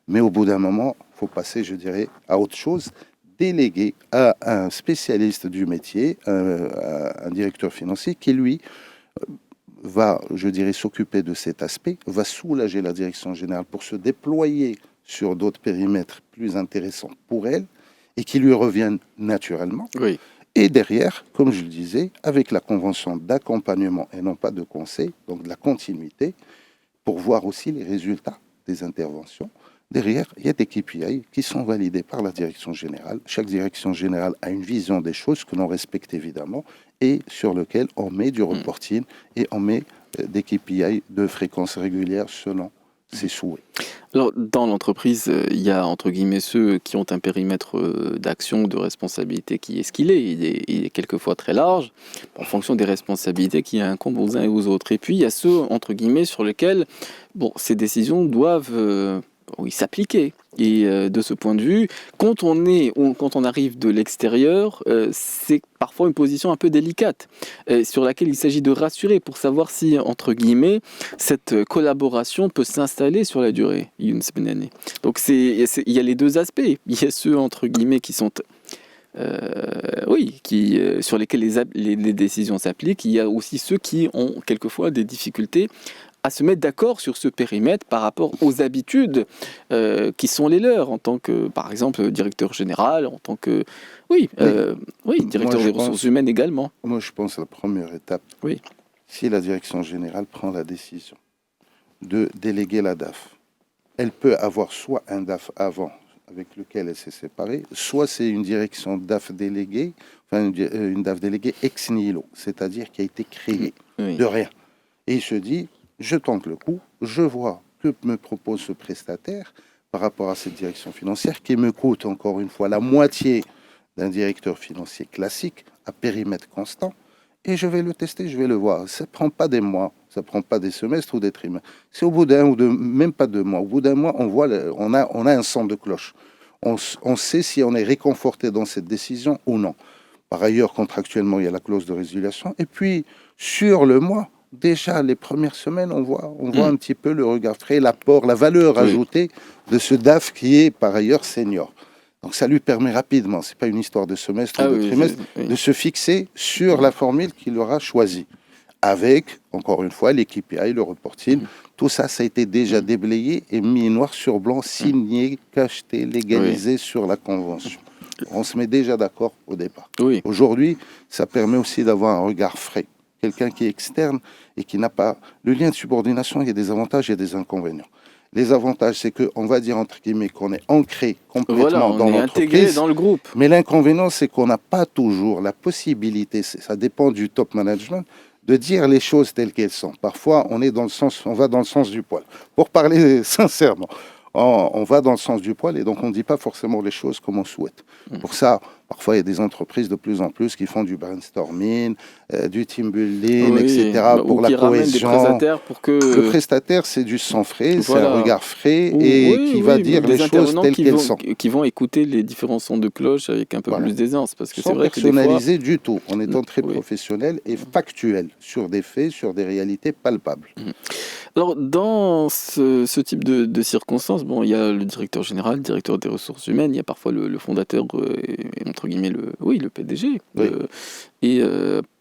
Mais au bout d'un moment, il faut passer, je dirais, à autre chose. Déléguer à un spécialiste du métier, un directeur financier qui, lui, va, je dirais, s'occuper de cet aspect, va soulager la direction générale pour se déployer sur d'autres périmètres plus intéressants pour elle et qui lui reviennent naturellement. Oui. Et derrière, comme je le disais, avec la convention d'accompagnement et non pas de conseil, donc de la continuité, pour voir aussi les résultats des interventions. Derrière, il y a des KPI qui sont validés par la direction générale. Chaque direction générale a une vision des choses que l'on respecte évidemment et sur lequel on met du reporting et on met des KPI de fréquence régulière selon ses souhaits. Alors, dans l'entreprise, il y a entre guillemets ceux qui ont un périmètre d'action, de responsabilité qui est ce qu'il est. Il est quelquefois très large, en fonction des responsabilités qui incombent aux uns et aux autres. Et puis, il y a ceux, entre guillemets, sur lesquels ces décisions doivent s'appliquer. Et de ce point de vue, quand on arrive de l'extérieur, c'est parfois une position un peu délicate, sur laquelle il s'agit de rassurer pour savoir si, entre guillemets, cette collaboration peut s'installer sur la durée. Donc il y a les deux aspects. Il y a ceux, entre guillemets, qui sont... sur lesquels les décisions s'appliquent. Il y a aussi ceux qui ont quelquefois des difficultés à se mettre d'accord sur ce périmètre par rapport aux habitudes qui sont les leurs en tant que, par exemple, directeur général, en tant que, directeur des ressources humaines également. Moi, je pense à la première étape. Oui. Si la direction générale prend la décision de déléguer la DAF, elle peut avoir soit un DAF avant avec lequel elle s'est séparée, soit c'est une direction DAF déléguée, une DAF déléguée ex nihilo, c'est-à-dire qui a été créée de rien. Et il se dit, je tente le coup, je vois que me propose ce prestataire par rapport à cette direction financière qui me coûte encore une fois la moitié d'un directeur financier classique à périmètre constant et je vais le tester, je vais le voir. Ça ne prend pas des mois, ça ne prend pas des semestres ou des trimestres. C'est au bout d'un ou même pas 2 mois. Au bout d'un mois, on a un son de cloche. On sait si on est réconforté dans cette décision ou non. Par ailleurs, contractuellement, il y a la clause de résiliation. Et puis, sur le mois, déjà les premières semaines, on voit un petit peu le regard frais, l'apport, la valeur ajoutée de ce DAF qui est par ailleurs senior. Donc ça lui permet rapidement, c'est pas une histoire de semestre ou de trimestre, de se fixer sur la formule qu'il aura choisie. Avec, encore une fois, les KPI, le reporting, tout ça, ça a été déjà déblayé et mis noir sur blanc, signé, cacheté, légalisé sur la convention. On se met déjà d'accord au départ. Aujourd'hui, ça permet aussi d'avoir un regard frais. Quelqu'un qui est externe et qui n'a pas... Le lien de subordination, il y a des avantages et des inconvénients. Les avantages, c'est qu'on va dire, entre guillemets, qu'on est ancré complètement dans l'entreprise. Intégré dans le groupe. Mais l'inconvénient, c'est qu'on n'a pas toujours la possibilité, ça dépend du top management, de dire les choses telles qu'elles sont. Parfois, on va dans le sens du poil. Pour parler sincèrement, on va dans le sens du poil et donc on ne dit pas forcément les choses comme on souhaite. Pour ça, parfois, il y a des entreprises de plus en plus qui font du brainstorming, du team building, etc. pour la cohésion. Des prestataires pour que... Le prestataire, c'est du sang frais, c'est un regard frais qui va dire les choses telles qu'elles sont. Qui vont écouter les différents sons de cloche avec un peu plus d'aisance. Parce que sans c'est vrai personnaliser du tout, en étant très professionnel et factuel sur des faits, sur des réalités palpables. Alors, dans ce type de circonstances, il y a le directeur général, le directeur des ressources humaines, il y a parfois le fondateur, entre guillemets, le PDG.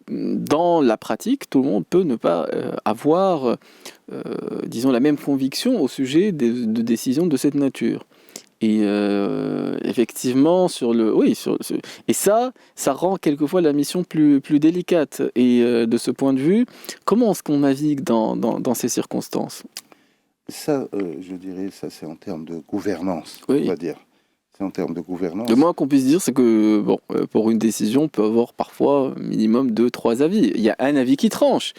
Dans la pratique, tout le monde peut ne pas avoir, disons, la même conviction au sujet de décisions de cette nature. Et effectivement, et ça rend quelquefois la mission plus délicate. Et de ce point de vue, comment est-ce qu'on navigue dans ces circonstances ? Ça, je dirais, ça c'est en termes de gouvernance, on va dire. C'est en termes de gouvernance. Le moins qu'on puisse dire, c'est que pour une décision, on peut avoir parfois minimum 2-3 avis. Il y a un avis qui tranche,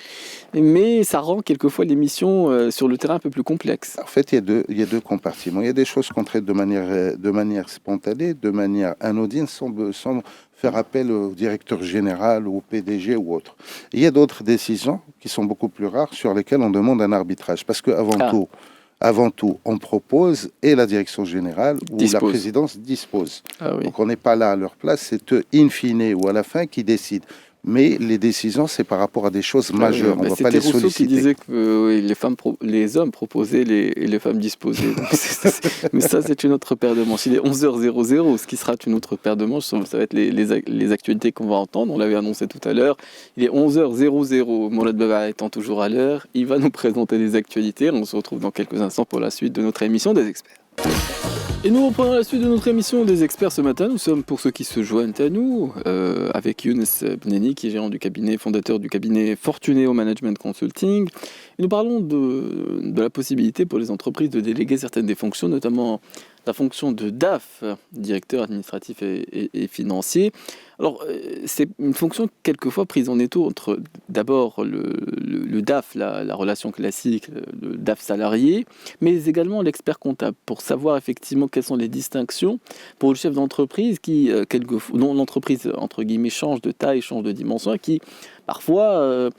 mais ça rend quelquefois les missions sur le terrain un peu plus complexes. En fait, il y a deux compartiments. Il y a des choses qu'on traite de manière spontanée, de manière anodine, sans faire appel au directeur général ou au PDG ou autre. Il y a d'autres décisions qui sont beaucoup plus rares, sur lesquelles on demande un arbitrage. Parce qu'avant tout, on propose et la direction générale ou la présidence dispose. Donc on n'est pas là à leur place, c'est eux, in fine ou à la fin, qui décident. Mais les décisions, c'est par rapport à des choses majeures. On ne va pas les solliciter. C'était Rousseau qui disait que les hommes proposaient, les femmes disposaient. Mais ça, c'est une autre paire de manches. Il est 11h00, ce qui sera une autre paire de manches. Ça va être les actualités qu'on va entendre. On l'avait annoncé tout à l'heure. Il est 11h00. Mourad Baba étant toujours à l'heure, il va nous présenter les actualités. On se retrouve dans quelques instants pour la suite de notre émission des experts. Et nous reprenons la suite de notre émission des experts ce matin. Nous sommes, pour ceux qui se joignent à nous, avec Younes Bneni, qui est gérant du cabinet, fondateur du cabinet Fortuneo Management Consulting. Et nous parlons de la possibilité pour les entreprises de déléguer certaines des fonctions, notamment la fonction de DAF, directeur administratif et financier. Alors, c'est une fonction quelquefois prise en étau entre d'abord le DAF, la relation classique, le DAF salarié, mais également l'expert comptable, pour savoir effectivement quelles sont les distinctions pour le chef d'entreprise dont l'entreprise, entre guillemets, change de taille, change de dimension, et qui parfois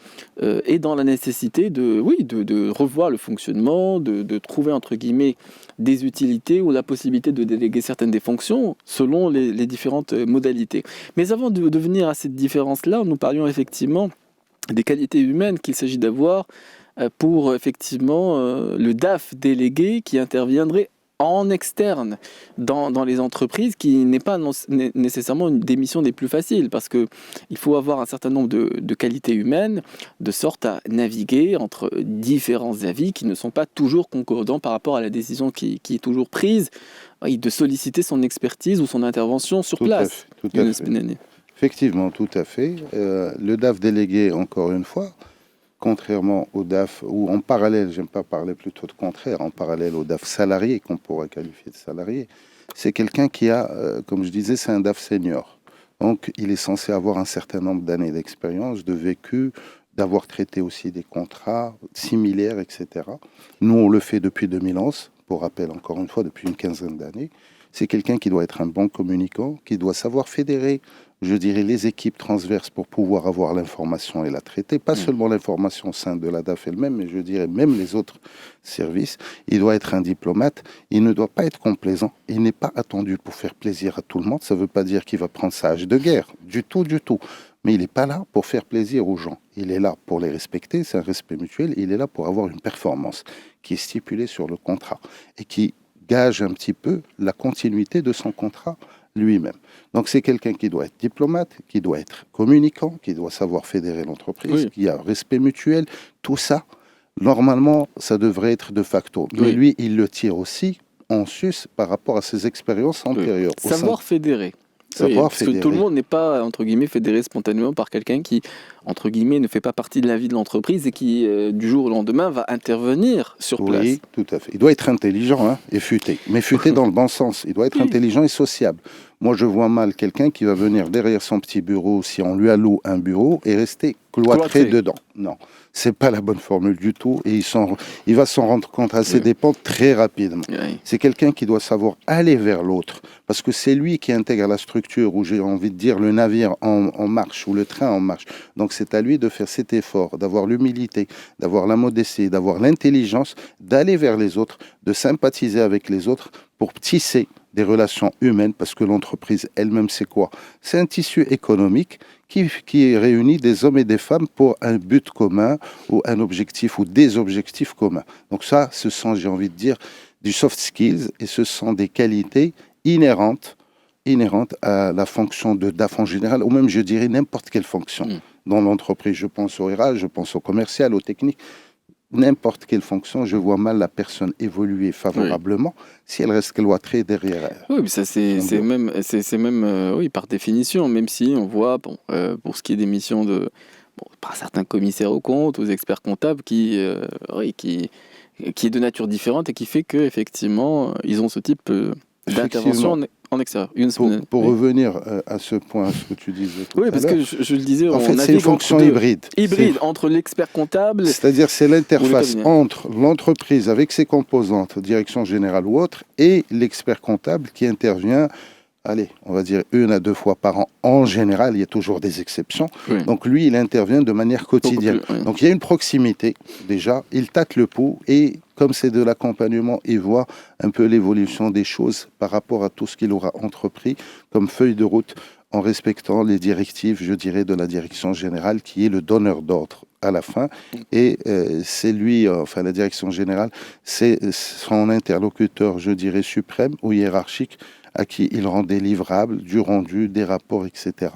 est dans la nécessité de revoir le fonctionnement, de trouver, entre guillemets, des utilités ou la possibilité de déléguer certaines des fonctions selon les différentes modalités. Mais avant de venir à cette différence-là, nous parlions effectivement des qualités humaines qu'il s'agit d'avoir pour effectivement le DAF délégué qui interviendrait en externe dans les entreprises, qui n'est pas nécessairement une des missions des plus faciles, parce qu'il faut avoir un certain nombre de qualités humaines, de sorte à naviguer entre différents avis qui ne sont pas toujours concordants par rapport à la décision qui est toujours prise, et de solliciter son expertise ou son intervention sur place. Tout à fait. Effectivement, tout à fait. Le DAF délégué, encore une fois, contrairement au DAF, ou en parallèle, j'aime pas parler plutôt de contraire, en parallèle au DAF salarié, qu'on pourrait qualifier de salarié, c'est quelqu'un qui a, comme je disais, c'est un DAF senior. Donc, il est censé avoir un certain nombre d'années d'expérience, de vécu, d'avoir traité aussi des contrats similaires, etc. Nous, on le fait depuis 2011, pour rappel, encore une fois, depuis une quinzaine d'années. c'est quelqu'un qui doit être un bon communicant, qui doit savoir fédérer, je dirais, les équipes transverses pour pouvoir avoir l'information et la traiter. Pas seulement l'information au sein de la DAF elle-même, mais je dirais même les autres services. Il doit être un diplomate. Il ne doit pas être complaisant. Il n'est pas attendu pour faire plaisir à tout le monde. Ça ne veut pas dire qu'il va prendre sa hache de guerre. Du tout, du tout. Mais il n'est pas là pour faire plaisir aux gens. Il est là pour les respecter. C'est un respect mutuel. Il est là pour avoir une performance qui est stipulée sur le contrat et qui gage un petit peu la continuité de son contrat lui-même. Donc c'est quelqu'un qui doit être diplomate, qui doit être communicant, qui doit savoir fédérer l'entreprise, qui a respect mutuel. Tout ça, normalement, ça devrait être de facto. Mais lui, il le tire aussi en sus par rapport à ses expériences antérieures. Savoir fédérer. Parce que tout le monde n'est pas, entre guillemets, fédéré spontanément par quelqu'un qui, entre guillemets, ne fait pas partie de la vie de l'entreprise et qui, du jour au lendemain, va intervenir sur place. Oui, tout à fait. Il doit être intelligent et futé. Mais futé dans le bon sens. Il doit être intelligent et sociable. Moi, je vois mal quelqu'un qui va venir derrière son petit bureau, si on lui alloue un bureau, et rester cloîtré dedans. Non, c'est pas la bonne formule du tout. Et il va s'en rendre compte à ses dépens très rapidement. C'est quelqu'un qui doit savoir aller vers l'autre. Parce que c'est lui qui intègre la structure, où j'ai envie de dire le navire en marche, ou le train en marche. Donc c'est à lui de faire cet effort, d'avoir l'humilité, d'avoir la modestie, d'avoir l'intelligence, d'aller vers les autres, de sympathiser avec les autres pour tisser des relations humaines, parce que l'entreprise elle-même, c'est quoi? C'est un tissu économique qui réunit des hommes et des femmes pour un but commun ou un objectif ou des objectifs communs. Donc ça, ce sont, j'ai envie de dire, du soft skills, et ce sont des qualités inhérentes à la fonction de DAF en général, ou même, je dirais, n'importe quelle fonction dans l'entreprise. Je pense au RH, je pense au commercial, aux techniques. N'importe quelle fonction, je vois mal la personne évoluer favorablement si elle reste cloîtrée derrière elle. Oui, mais ça c'est même oui, par définition, même si on voit, pour ce qui est des missions par certains commissaires aux comptes, aux experts comptables, qui est de nature différente et qui fait qu'effectivement, ils ont ce type d'intervention en extérieur. Pour revenir à ce point, à ce que tu disais tout à l'heure. Oui, parce que je le disais, en fait, c'est une fonction hybride. Entre l'expert comptable. C'est-à-dire, c'est l'interface entre l'entreprise avec ses composantes, direction générale ou autre, et l'expert comptable qui intervient, on va dire 1 à 2 fois par an. En général, il y a toujours des exceptions. Oui. Donc lui, il intervient de manière quotidienne. Donc il y a une proximité, déjà. Il tâte le pouls et, comme c'est de l'accompagnement, il voit un peu l'évolution des choses par rapport à tout ce qu'il aura entrepris comme feuille de route, en respectant les directives, je dirais, de la direction générale, qui est le donneur d'ordre à la fin. Et c'est lui, la direction générale, c'est son interlocuteur, je dirais, suprême ou hiérarchique, à qui il rend des livrables, du rendu, des rapports, etc.,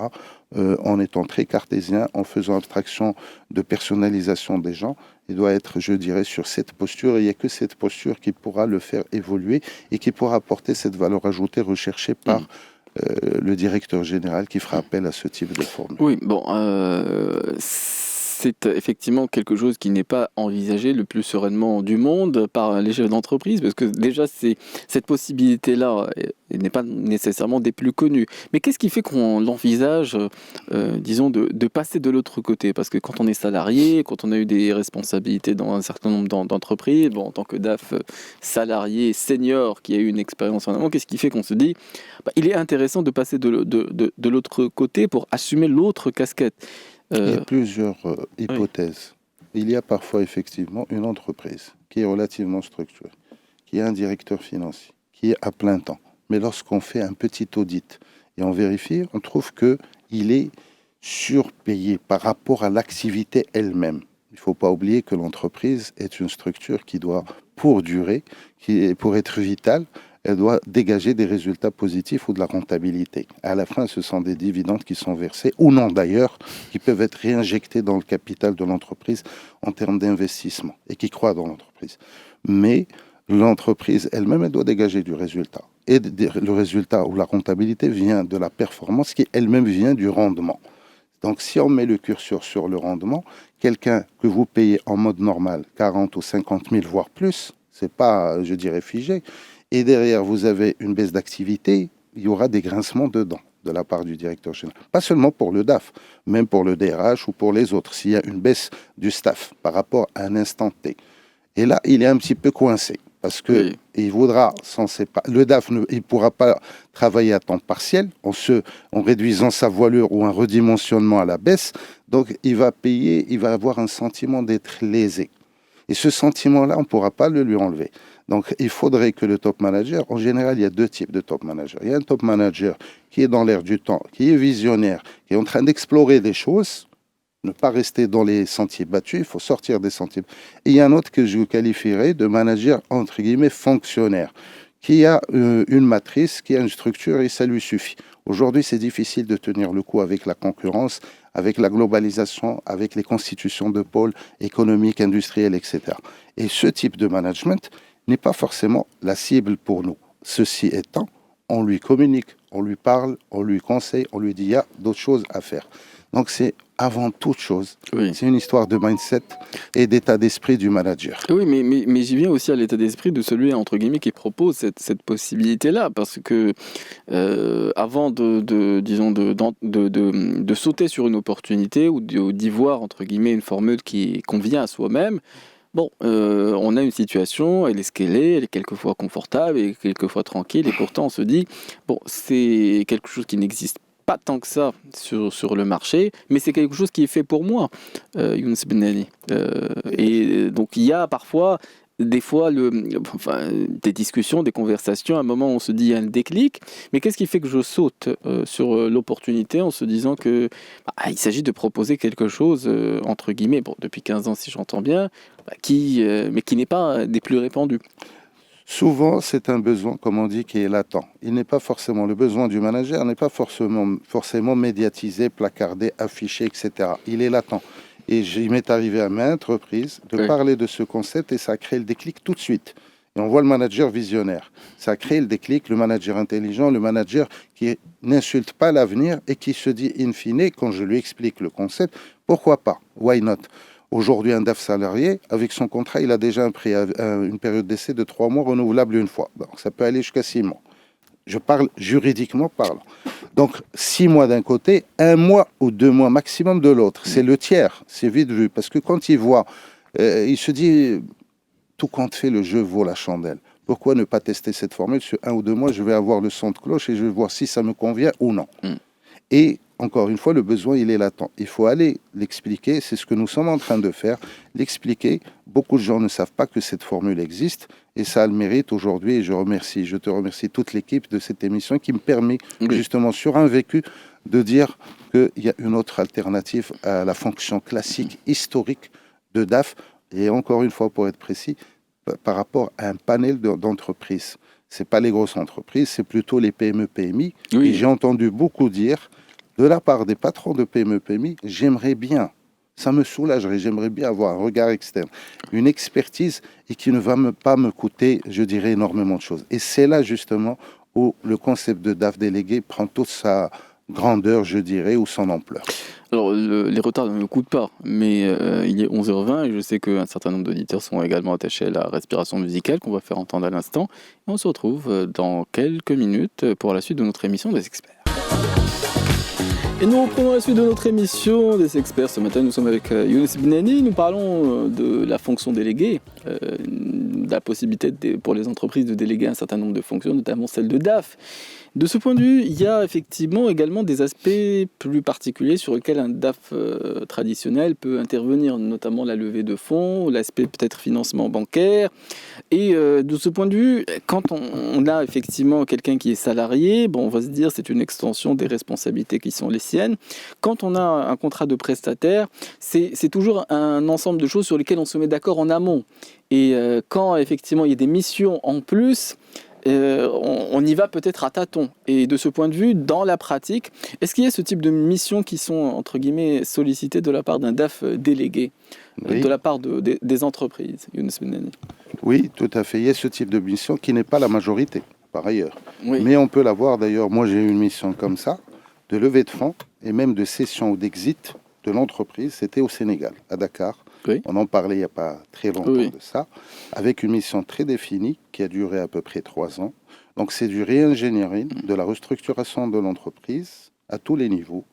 en étant très cartésien, en faisant abstraction de personnalisation des gens. Il doit être, je dirais, sur cette posture. Il n'y a que cette posture qui pourra le faire évoluer et qui pourra apporter cette valeur ajoutée recherchée par le directeur général qui fera appel à ce type de formule. Oui, c'est effectivement quelque chose qui n'est pas envisagé le plus sereinement du monde par les chefs d'entreprise, parce que déjà, cette possibilité-là n'est pas nécessairement des plus connues. Mais qu'est-ce qui fait qu'on l'envisage, disons, de passer de l'autre côté? Parce que quand on est salarié, quand on a eu des responsabilités dans un certain nombre d'entreprises, en tant que DAF salarié senior qui a eu une expérience en amont, qu'est-ce qui fait qu'on se dit il est intéressant de passer de l'autre côté pour assumer l'autre casquette? Il y a plusieurs hypothèses. Il y a parfois effectivement une entreprise qui est relativement structurée, qui a un directeur financier, qui est à plein temps. Mais lorsqu'on fait un petit audit et on vérifie, on trouve qu'il est surpayé par rapport à l'activité elle-même. Il ne faut pas oublier que l'entreprise est une structure qui doit, pour durer, pour être vitale, elle doit dégager des résultats positifs ou de la rentabilité. À la fin, ce sont des dividendes qui sont versés, ou non d'ailleurs, qui peuvent être réinjectés dans le capital de l'entreprise en termes d'investissement, et qui croient dans l'entreprise. Mais l'entreprise elle-même, elle doit dégager du résultat. Et le résultat ou la rentabilité vient de la performance qui elle-même vient du rendement. Donc si on met le curseur sur le rendement, quelqu'un que vous payez en mode normal 40 ou 50 000, voire plus, c'est pas, je dirais, figé, et derrière, vous avez une baisse d'activité, il y aura des grincements de dents de la part du directeur général. Pas seulement pour le DAF, même pour le DRH ou pour les autres, s'il y a une baisse du staff par rapport à un instant T. Et là, il est un petit peu coincé. parce que il voudra le DAF il pourra pas travailler à temps partiel en réduisant sa voilure ou un redimensionnement à la baisse. Donc il va payer, il va avoir un sentiment d'être lésé. Et ce sentiment-là, on ne pourra pas le lui enlever. Donc il faudrait que le top manager, en général, il y a deux types de top managers. Il y a un top manager qui est dans l'air du temps, qui est visionnaire, qui est en train d'explorer des choses. Ne pas rester dans les sentiers battus, il faut sortir des sentiers. Et il y a un autre que je vous qualifierais de manager, entre guillemets, fonctionnaire, qui a une matrice, qui a une structure et ça lui suffit. Aujourd'hui, c'est difficile de tenir le coup avec la concurrence, avec la globalisation, avec les constitutions de pôles économiques, industriels, etc. Et ce type de management n'est pas forcément la cible pour nous. Ceci étant, on lui communique, on lui parle, on lui conseille, on lui dit il y a d'autres choses à faire. Donc c'est avant toute chose, c'est une histoire de mindset et d'état d'esprit du manager. Oui, mais j'y viens aussi à l'état d'esprit de celui, entre guillemets, qui propose cette possibilité-là, parce que avant de sauter sur une opportunité ou d'y voir, entre guillemets, une formule qui convient à soi-même, bon, on a une situation, elle est ce qu'elle est, elle est quelquefois confortable et quelquefois tranquille, et pourtant on se dit, bon, c'est quelque chose qui n'existe pas tant que ça sur le marché, mais c'est quelque chose qui est fait pour moi, Younes Benali. Et donc il y a parfois, des fois, des discussions, des conversations, à un moment on se dit il y a un déclic, mais qu'est-ce qui fait que je saute sur l'opportunité en se disant que il s'agit de proposer quelque chose, entre guillemets, bon, depuis 15 ans si j'entends bien, mais qui n'est pas des plus répandus. Souvent, c'est un besoin, comme on dit, qui est latent. Il n'est pas forcément, le besoin du manager n'est pas forcément médiatisé, placardé, affiché, etc. Il est latent. Et il m'est arrivé à maintes reprises de parler de ce concept et ça a créé le déclic tout de suite. Et on voit le manager visionnaire. Ça a créé le déclic, le manager intelligent, le manager qui n'insulte pas l'avenir et qui se dit, in fine, quand je lui explique le concept, pourquoi pas? Why not? Aujourd'hui, un DAF salarié, avec son contrat, il a déjà une période d'essai de 3 mois renouvelable une fois. Donc, ça peut aller jusqu'à 6 mois. Je parle juridiquement parlant. Donc, 6 mois d'un côté, 1 mois ou 2 mois maximum de l'autre. C'est le tiers, c'est vite vu. Parce que quand il voit, il se dit, tout compte fait, le jeu vaut la chandelle. Pourquoi ne pas tester cette formule? Sur 1 ou 2 mois, je vais avoir le son de cloche et je vais voir si ça me convient ou non. Et encore une fois, le besoin, il est latent. Il faut aller l'expliquer, c'est ce que nous sommes en train de faire, l'expliquer. Beaucoup de gens ne savent pas que cette formule existe et ça a le mérite aujourd'hui. Et je te remercie toute l'équipe de cette émission qui me permet justement sur un vécu de dire qu'il y a une autre alternative à la fonction classique, historique de DAF. Et encore une fois, pour être précis, par rapport à un panel d'entreprises. Ce n'est pas les grosses entreprises, c'est plutôt les PME, PMI. Oui. Et j'ai entendu beaucoup dire de la part des patrons de PME, PMI, j'aimerais bien, ça me soulagerait, j'aimerais bien avoir un regard externe, une expertise et qui ne va pas me coûter, je dirais, énormément de choses. Et c'est là justement où le concept de DAF délégué prend toute sa grandeur, je dirais, ou son ampleur. Alors, les retards ne me coûtent pas, mais il est 11h20 et je sais qu'un certain nombre d'auditeurs sont également attachés à la respiration musicale qu'on va faire entendre à l'instant. Et on se retrouve dans quelques minutes pour la suite de notre émission des experts. Et nous reprenons la suite de notre émission des experts. Ce matin, nous sommes avec Younes Benali. Nous parlons de la fonction déléguée, de la possibilité pour les entreprises de déléguer un certain nombre de fonctions, notamment celle de DAF. De ce point de vue, il y a effectivement également des aspects plus particuliers sur lesquels un DAF traditionnel peut intervenir, notamment la levée de fonds, l'aspect peut-être financement bancaire. Et de ce point de vue, quand on a effectivement quelqu'un qui est salarié, bon, on va se dire c'est une extension des responsabilités qui sont les siennes. Quand on a un contrat de prestataire, c'est toujours un ensemble de choses sur lesquelles on se met d'accord en amont. Et quand effectivement il y a des missions en plus, on y va peut-être à tâtons. Et de ce point de vue, dans la pratique, est-ce qu'il y a ce type de missions qui sont, entre guillemets, sollicitées de la part d'un DAF délégué, de la part des entreprises, Younes Benali? Oui, tout à fait. Il y a ce type de mission qui n'est pas la majorité, par ailleurs. Oui. Mais on peut l'avoir, d'ailleurs. Moi, j'ai eu une mission comme ça, de levée de fonds, et même de cession ou d'exit de l'entreprise. C'était au Sénégal, à Dakar. Oui. On en parlait il n'y a pas très longtemps de ça, avec une mission très définie qui a duré à peu près 3 ans. Donc c'est du re-engineering, de la restructuration de l'entreprise à tous les niveaux,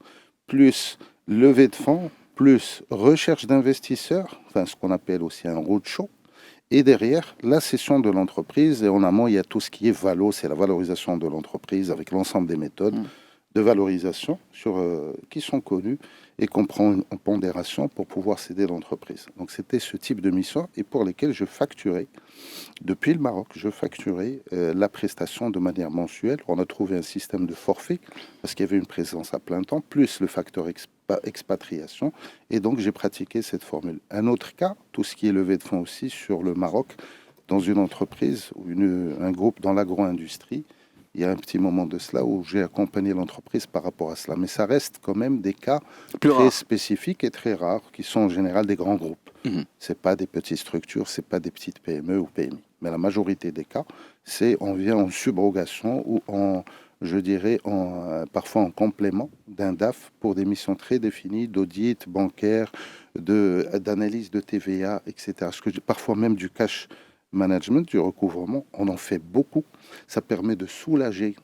plus levée de fonds, plus recherche d'investisseurs, enfin ce qu'on appelle aussi un roadshow, Et derrière, la cession de l'entreprise, et en amont, il y a tout ce qui est valo, c'est la valorisation de l'entreprise avec l'ensemble des méthodes de valorisation qui sont connues et qu'on prend en pondération pour pouvoir céder l'entreprise. Donc c'était ce type de mission et pour lesquelles je facturais, depuis le Maroc, la prestation de manière mensuelle. On a trouvé un système de forfait parce qu'il y avait une présence à plein temps, plus le facteur expatriation. Et donc j'ai pratiqué cette formule. Un autre cas, tout ce qui est levée de fonds aussi sur le Maroc, dans une entreprise ou un groupe dans l'agro-industrie, il y a un petit moment de cela où j'ai accompagné l'entreprise par rapport à cela. Mais ça reste quand même des cas très spécifiques et très rares, qui sont en général des grands groupes. Ce n'est pas des petites structures, ce n'est pas des petites PME ou PMI. Mais la majorité des cas, on vient en subrogation ou parfois en complément d'un DAF pour des missions très définies d'audit bancaire, d'analyse de TVA, etc. Parfois même du cash management, du recouvrement, on en fait beaucoup. Ça permet de soulager.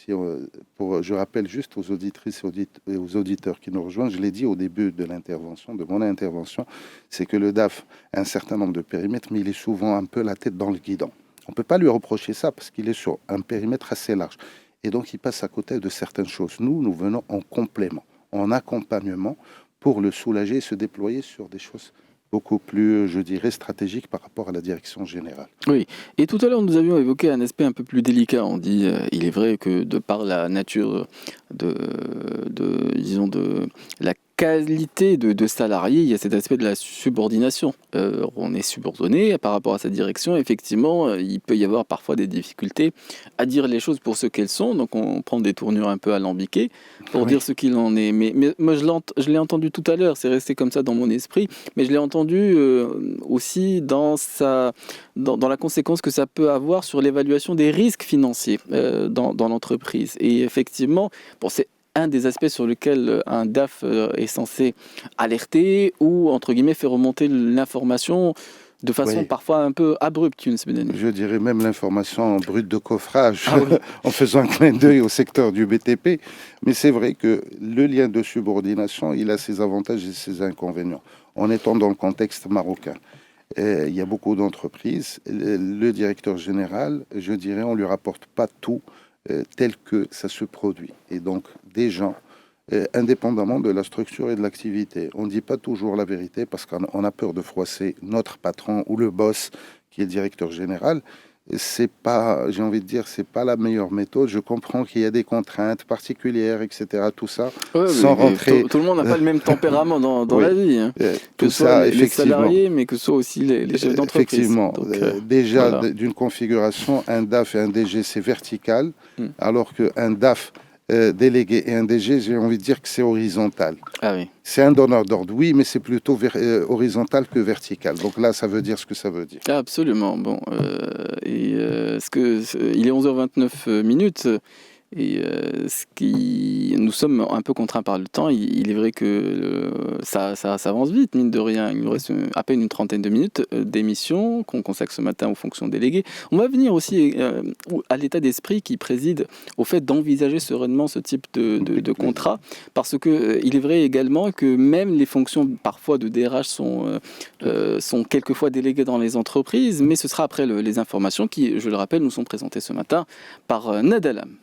Je rappelle juste aux auditrices et aux auditeurs qui nous rejoignent, je l'ai dit au début de mon intervention, c'est que le DAF a un certain nombre de périmètres, mais il est souvent un peu la tête dans le guidon. On ne peut pas lui reprocher ça parce qu'il est sur un périmètre assez large. Et donc, il passe à côté de certaines choses. Nous venons en complément, en accompagnement pour le soulager et se déployer sur des choses beaucoup plus, je dirais, stratégique par rapport à la direction générale. Oui, et tout à l'heure, nous avions évoqué un aspect un peu plus délicat. On dit, il est vrai que de par la nature de la qualité de salarié, il y a cet aspect de la subordination. On est subordonné par rapport à sa direction. Effectivement, il peut y avoir parfois des difficultés à dire les choses pour ce qu'elles sont. Donc, on prend des tournures un peu alambiquées pour dire ce qu'il en est. Mais moi, je l'ai entendu tout à l'heure. C'est resté comme ça dans mon esprit. Mais je l'ai entendu aussi dans la conséquence que ça peut avoir sur l'évaluation des risques financiers dans l'entreprise. Et effectivement, c'est un des aspects sur lesquels un DAF est censé alerter ou, entre guillemets, faire remonter l'information de façon parfois un peu abrupte, Younes Benani. Je dirais même l'information brute de coffrage, en faisant un clin d'œil au secteur du BTP. Mais c'est vrai que le lien de subordination, il a ses avantages et ses inconvénients. En étant dans le contexte marocain, il y a beaucoup d'entreprises. Le directeur général, je dirais, on ne lui rapporte pas tout tel que ça se produit. Et donc, des gens, indépendamment de la structure et de l'activité, on ne dit pas toujours la vérité parce qu'on a peur de froisser notre patron ou le boss qui est le directeur général. C'est pas, j'ai envie de dire, c'est pas la meilleure méthode. Je comprends qu'il y a des contraintes particulières, etc. Tout ça, sans rentrer. Tout le monde n'a pas le même tempérament dans la vie. Hein. Que ce soit les salariés, mais que ce soit aussi les chefs d'entreprise. Effectivement. Donc, déjà, d'une configuration, un DAF et un DG, c'est vertical, alors qu'un DAF délégué et un DG, j'ai envie de dire que c'est horizontal. Ah oui. C'est un donneur d'ordre, oui, mais c'est plutôt horizontal que vertical. Donc là, ça veut dire ce que ça veut dire. Absolument. Bon, il est 11h29 minutes. Et nous sommes un peu contraints par le temps. Il est vrai que ça avance vite, mine de rien. Il nous reste à peine une trentaine de minutes d'émission qu'on consacre ce matin aux fonctions déléguées. On va venir aussi à l'état d'esprit qui préside au fait d'envisager sereinement ce type de contrat, parce que il est vrai également que même les fonctions parfois de DRH sont quelquefois déléguées dans les entreprises, mais ce sera après les informations qui, je le rappelle, nous sont présentées ce matin par Nadalam.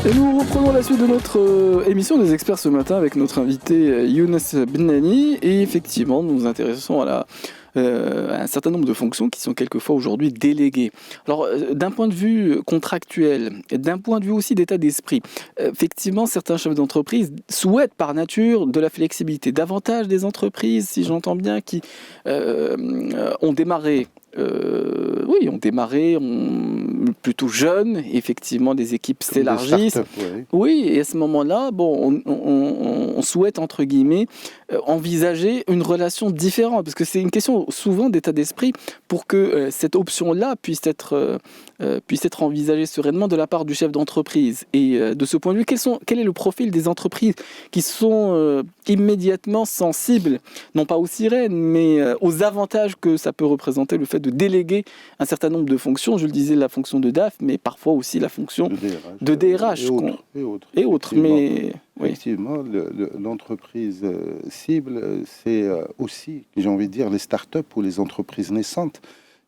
Et nous reprenons la suite de notre émission des experts ce matin avec notre invité Younes Benani. Et effectivement, nous nous intéressons à un certain nombre de fonctions qui sont quelquefois aujourd'hui déléguées. Alors, d'un point de vue contractuel, d'un point de vue aussi d'état d'esprit, effectivement, certains chefs d'entreprise souhaitent par nature de la flexibilité. Davantage des entreprises, si j'entends bien, qui ont démarré plutôt jeunes, effectivement, les équipes s'élargissent. Oui, et à ce moment-là, on souhaite, entre guillemets, envisager une relation différente, parce que c'est une question souvent d'état d'esprit pour que cette option-là puisse être envisagée sereinement de la part du chef d'entreprise. Et de ce point de vue, quel est le profil des entreprises qui sont immédiatement sensibles, non pas aux sirènes, mais aux avantages que ça peut représenter le fait de déléguer un certain nombre de fonctions. Je le disais, la fonction de DAF, mais parfois aussi la fonction de DRH. Et autres. Mais effectivement, l'entreprise cible, c'est aussi, j'ai envie de dire, les startups ou les entreprises naissantes.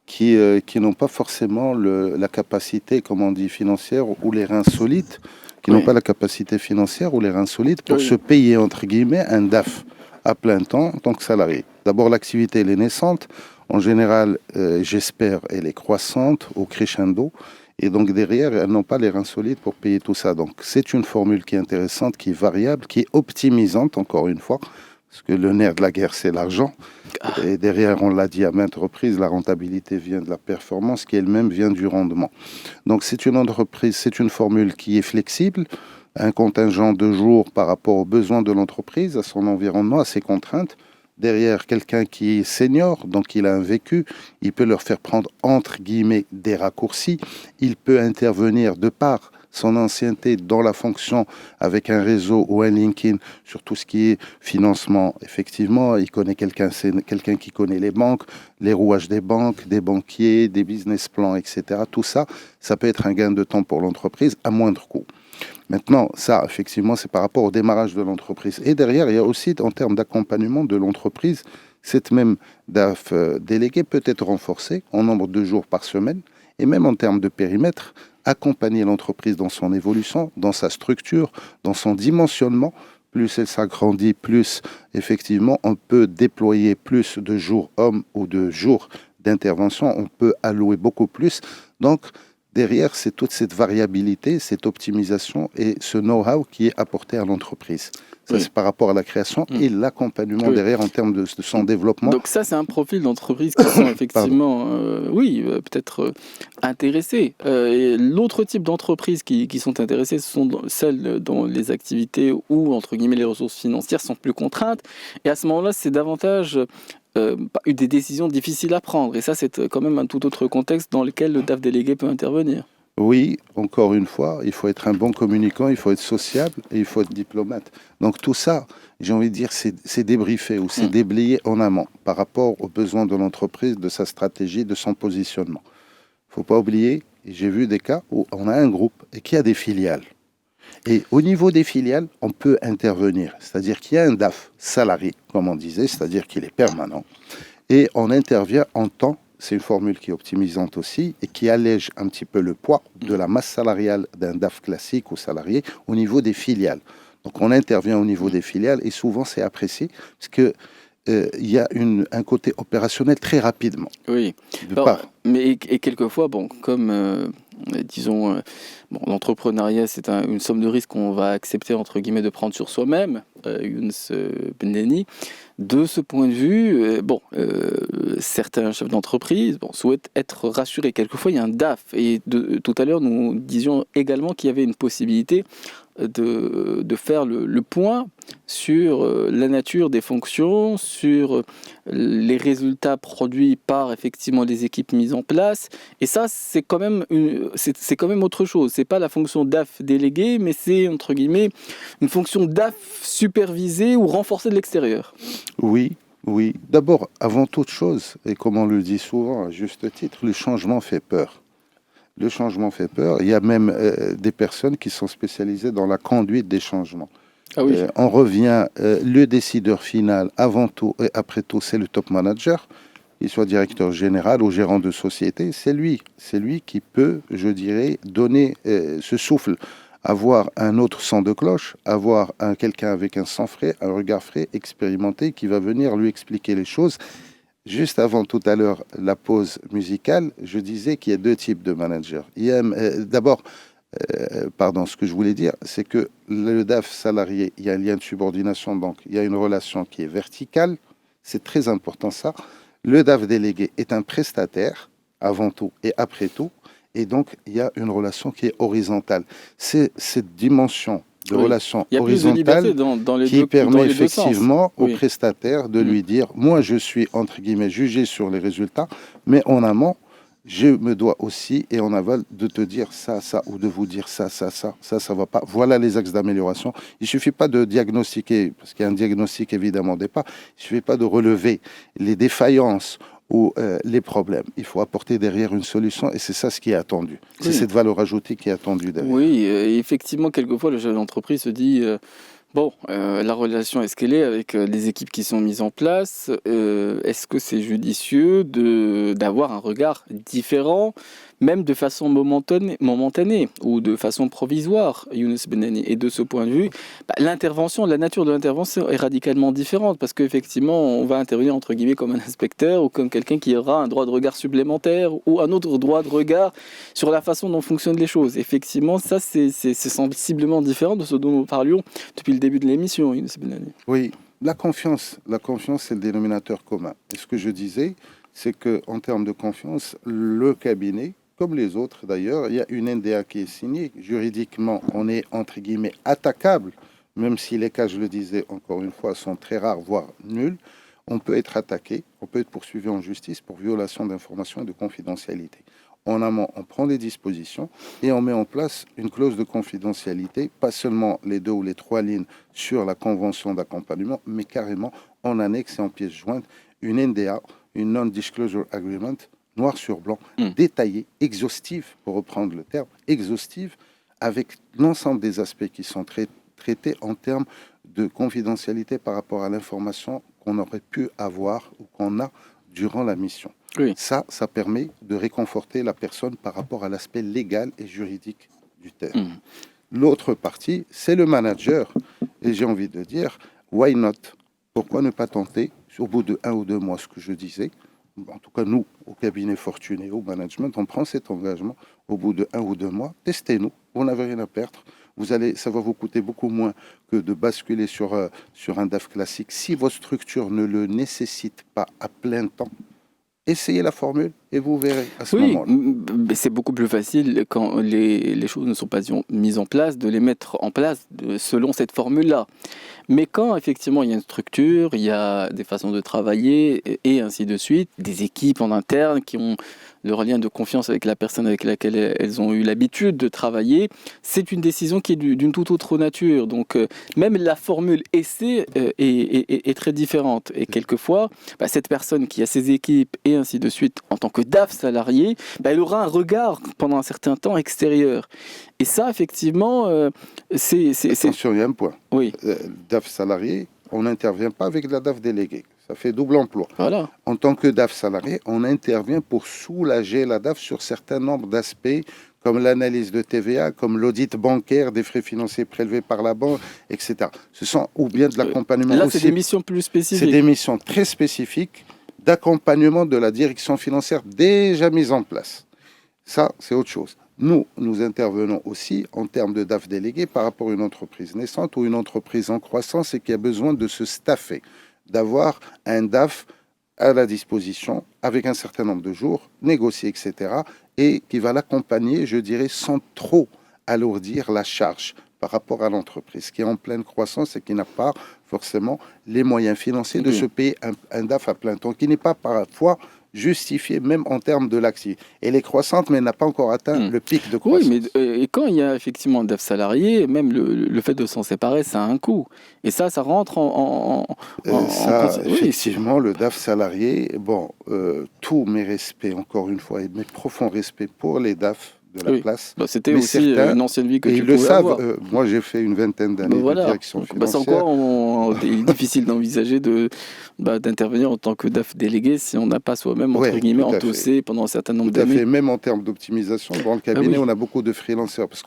qui n'ont pas forcément la capacité, comme on dit, financière ou les reins solides, qui n'ont pas la capacité financière ou les reins solides pour se payer, entre guillemets, un DAF à plein temps en tant que salarié. D'abord, l'activité, elle est naissante. En général, j'espère, elle est croissante au crescendo. Et donc, derrière, elles n'ont pas les reins solides pour payer tout ça. Donc, c'est une formule qui est intéressante, qui est variable, qui est optimisante, encore une fois. Parce que le nerf de la guerre, c'est l'argent. Et derrière, on l'a dit à maintes reprises, la rentabilité vient de la performance qui elle-même vient du rendement. Donc c'est une entreprise, c'est une formule qui est flexible, un contingent de jours par rapport aux besoins de l'entreprise, à son environnement, à ses contraintes. Derrière, quelqu'un qui est senior, donc il a un vécu, il peut leur faire prendre entre guillemets des raccourcis. Il peut intervenir de par son ancienneté dans la fonction avec un réseau ou un LinkedIn sur tout ce qui est financement. Effectivement, il connaît quelqu'un, c'est quelqu'un qui connaît les banques, les rouages des banques, des banquiers, des business plans, etc. Tout ça, ça peut être un gain de temps pour l'entreprise à moindre coût. Maintenant, ça, effectivement, c'est par rapport au démarrage de l'entreprise. Et derrière, il y a aussi, en termes d'accompagnement de l'entreprise, cette même DAF déléguée peut être renforcée en nombre de jours par semaine et même en termes de périmètre, accompagner l'entreprise dans son évolution, dans sa structure, dans son dimensionnement. Plus elle s'agrandit, plus effectivement on peut déployer plus de jours hommes ou de jours d'intervention, on peut allouer beaucoup plus. Donc derrière, c'est toute cette variabilité, cette optimisation et ce know-how qui est apporté à l'entreprise. Ça, c'est par rapport à la création et l'accompagnement derrière en termes de son développement. Donc ça, c'est un profil d'entreprise qui sont effectivement, peut-être intéressés. Et l'autre type d'entreprises qui sont intéressées, ce sont celles dont les activités ou, entre guillemets, les ressources financières sont plus contraintes. Et à ce moment-là, c'est davantage des décisions difficiles à prendre. Et ça, c'est quand même un tout autre contexte dans lequel le DAF délégué peut intervenir. Oui, encore une fois, il faut être un bon communicant, il faut être sociable et il faut être diplomate. Donc tout ça, j'ai envie de dire, c'est débriefé ou c'est déblayé en amont par rapport aux besoins de l'entreprise, de sa stratégie, de son positionnement. Il ne faut pas oublier, j'ai vu des cas où on a un groupe et qui a des filiales. Et au niveau des filiales, on peut intervenir. C'est-à-dire qu'il y a un DAF salarié, comme on disait, c'est-à-dire qu'il est permanent. Et on intervient en temps. C'est une formule qui est optimisante aussi et qui allège un petit peu le poids de la masse salariale d'un DAF classique ou salarié au niveau des filiales. Donc on intervient au niveau des filiales et souvent c'est apprécié parce que il y a un côté opérationnel très rapidement. Oui. Mais quelquefois, comme disons, l'entrepreneuriat, c'est une somme de risques qu'on va accepter entre guillemets de prendre sur soi-même. Younes Benneni. De ce point de vue, certains chefs d'entreprise souhaitent être rassurés. Quelquefois, il y a un DAF. Et tout à l'heure, nous disions également qu'il y avait une possibilité de faire le point sur la nature des fonctions, sur les résultats produits par effectivement les équipes mises en place. Et ça, c'est quand même autre chose. C'est pas la fonction DAF déléguée, mais c'est entre guillemets une fonction DAF supervisée ou renforcée de l'extérieur. Oui. D'abord, avant toute chose, et comme on le dit souvent à juste titre, le changement fait peur. Le changement fait peur. Il y a même des personnes qui sont spécialisées dans la conduite des changements. Ah oui. On revient, le décideur final, avant tout et après tout, c'est le top manager, qu'il soit directeur général ou gérant de société. C'est lui qui peut, je dirais, donner ce souffle, avoir un autre son de cloche, avoir quelqu'un avec un sang frais, un regard frais, expérimenté, qui va venir lui expliquer les choses. Juste avant tout à l'heure, la pause musicale, je disais qu'il y a deux types de managers. Il y a d'abord, ce que je voulais dire, c'est que le DAF salarié, il y a un lien de subordination, donc il y a une relation qui est verticale. C'est très important ça. Le DAF délégué est un prestataire, avant tout et après tout. Et donc, il y a une relation qui est horizontale. C'est cette dimension de relation horizontale qui permet effectivement au prestataire de lui dire « Moi, je suis, entre guillemets, jugé sur les résultats, mais en amont, je me dois aussi, et en aval, de te dire ça, ou de vous dire ça va pas. Voilà les axes d'amélioration. Il suffit pas de diagnostiquer, parce qu'il y a un diagnostic évidemment au départ, il suffit pas de relever les défaillances ou les problèmes. Il faut apporter derrière une solution et c'est ça ce qui est attendu. C'est cette valeur ajoutée qui est attendue derrière. Oui, effectivement, quelquefois, le chef d'entreprise se dit Bon, la relation, est-ce qu'elle est avec les équipes qui sont mises en place? Est-ce que c'est judicieux d'avoir un regard différent, même de façon momentanée ou de façon provisoire, Younes Benani? Et de ce point de vue, la nature de l'intervention est radicalement différente parce qu'effectivement, on va intervenir entre guillemets comme un inspecteur ou comme quelqu'un qui aura un droit de regard supplémentaire ou un autre droit de regard sur la façon dont fonctionnent les choses. Effectivement, ça, c'est sensiblement différent de ce dont nous parlions depuis le début de l'émission, Younes Benani. Oui, la confiance, c'est le dénominateur commun. Et ce que je disais, c'est qu'en termes de confiance, le cabinet, comme les autres d'ailleurs, il y a une NDA qui est signée. Juridiquement, on est entre guillemets attaquable, même si les cas, je le disais encore une fois, sont très rares, voire nuls. On peut être attaqué, on peut être poursuivi en justice pour violation d'informations et de confidentialité. En amont, on prend des dispositions et on met en place une clause de confidentialité, pas seulement les 2 ou les 3 lignes sur la convention d'accompagnement, mais carrément en annexe et en pièce jointe, une NDA, une Non-Disclosure Agreement, noir sur blanc, détaillée, exhaustive, pour reprendre le terme, exhaustive, avec l'ensemble des aspects qui sont traités en termes de confidentialité par rapport à l'information qu'on aurait pu avoir ou qu'on a durant la mission. Oui. Ça permet de réconforter la personne par rapport à l'aspect légal et juridique du terme. L'autre partie, c'est le manager. Et j'ai envie de dire, why not? Pourquoi ne pas tenter, au bout de 1 ou 2 mois, ce que je disais, en tout cas nous, au cabinet Fortuné, au management, on prend cet engagement, au bout de 1 ou 2 mois, testez-nous, vous n'avez rien à perdre. Ça va vous coûter beaucoup moins que de basculer sur un DAF classique. Si votre structure ne le nécessite pas à plein temps, essayez la formule et vous verrez à ce moment-là. Oui, c'est beaucoup plus facile quand les choses ne sont pas mises en place, de les mettre en place selon cette formule-là. Mais quand effectivement il y a une structure, il y a des façons de travailler et ainsi de suite, des équipes en interne qui ont leur lien de confiance avec la personne avec laquelle elles ont eu l'habitude de travailler, c'est une décision qui est d'une toute autre nature. Donc même la formule essai est très différente. Et quelquefois, cette personne qui a ses équipes et ainsi de suite, en tant que DAF salarié, elle aura un regard pendant un certain temps extérieur. Et ça, effectivement, Attention, il y a un point. Oui. DAF salarié, on n'intervient pas avec la DAF déléguée. Ça fait double emploi. Voilà. En tant que DAF salarié, on intervient pour soulager la DAF sur certains nombres d'aspects, comme l'analyse de TVA, comme l'audit bancaire des frais financiers prélevés par la banque, etc. Ce sont ou bien de l'accompagnement. Là, aussi. c'est des missions plus spécifiques. C'est des missions très spécifiques d'accompagnement de la direction financière déjà mise en place. Ça, c'est autre chose. Nous intervenons aussi en termes de DAF délégué par rapport à une entreprise naissante ou une entreprise en croissance et qui a besoin de se staffer, d'avoir un DAF à la disposition avec un certain nombre de jours, négocier, etc. et qui va l'accompagner, je dirais, sans trop alourdir la charge par rapport à l'entreprise qui est en pleine croissance et qui n'a pas forcément les moyens financiers de se payer un DAF à plein temps, qui n'est pas parfois justifié même en termes de l'activité. Elle est croissante, mais elle n'a pas encore atteint le pic de croissance. Oui, mais et quand il y a effectivement un DAF salarié, même le fait de s'en séparer, ça a un coût. Et ça rentre effectivement, le DAF salarié, tous mes respects, encore une fois, et mes profonds respects pour les DAF de la place. C'était aussi une ancienne vie que tu pouvais avoir. Ils le savent. Moi, j'ai fait une vingtaine d'années de direction financière. Sans quoi, il est difficile d'envisager d'intervenir en tant que DAF délégué si on n'a pas soi-même, entre guillemets, endossé pendant un certain nombre d'années. Même en termes d'optimisation, dans le cabinet, on a beaucoup de freelancers parce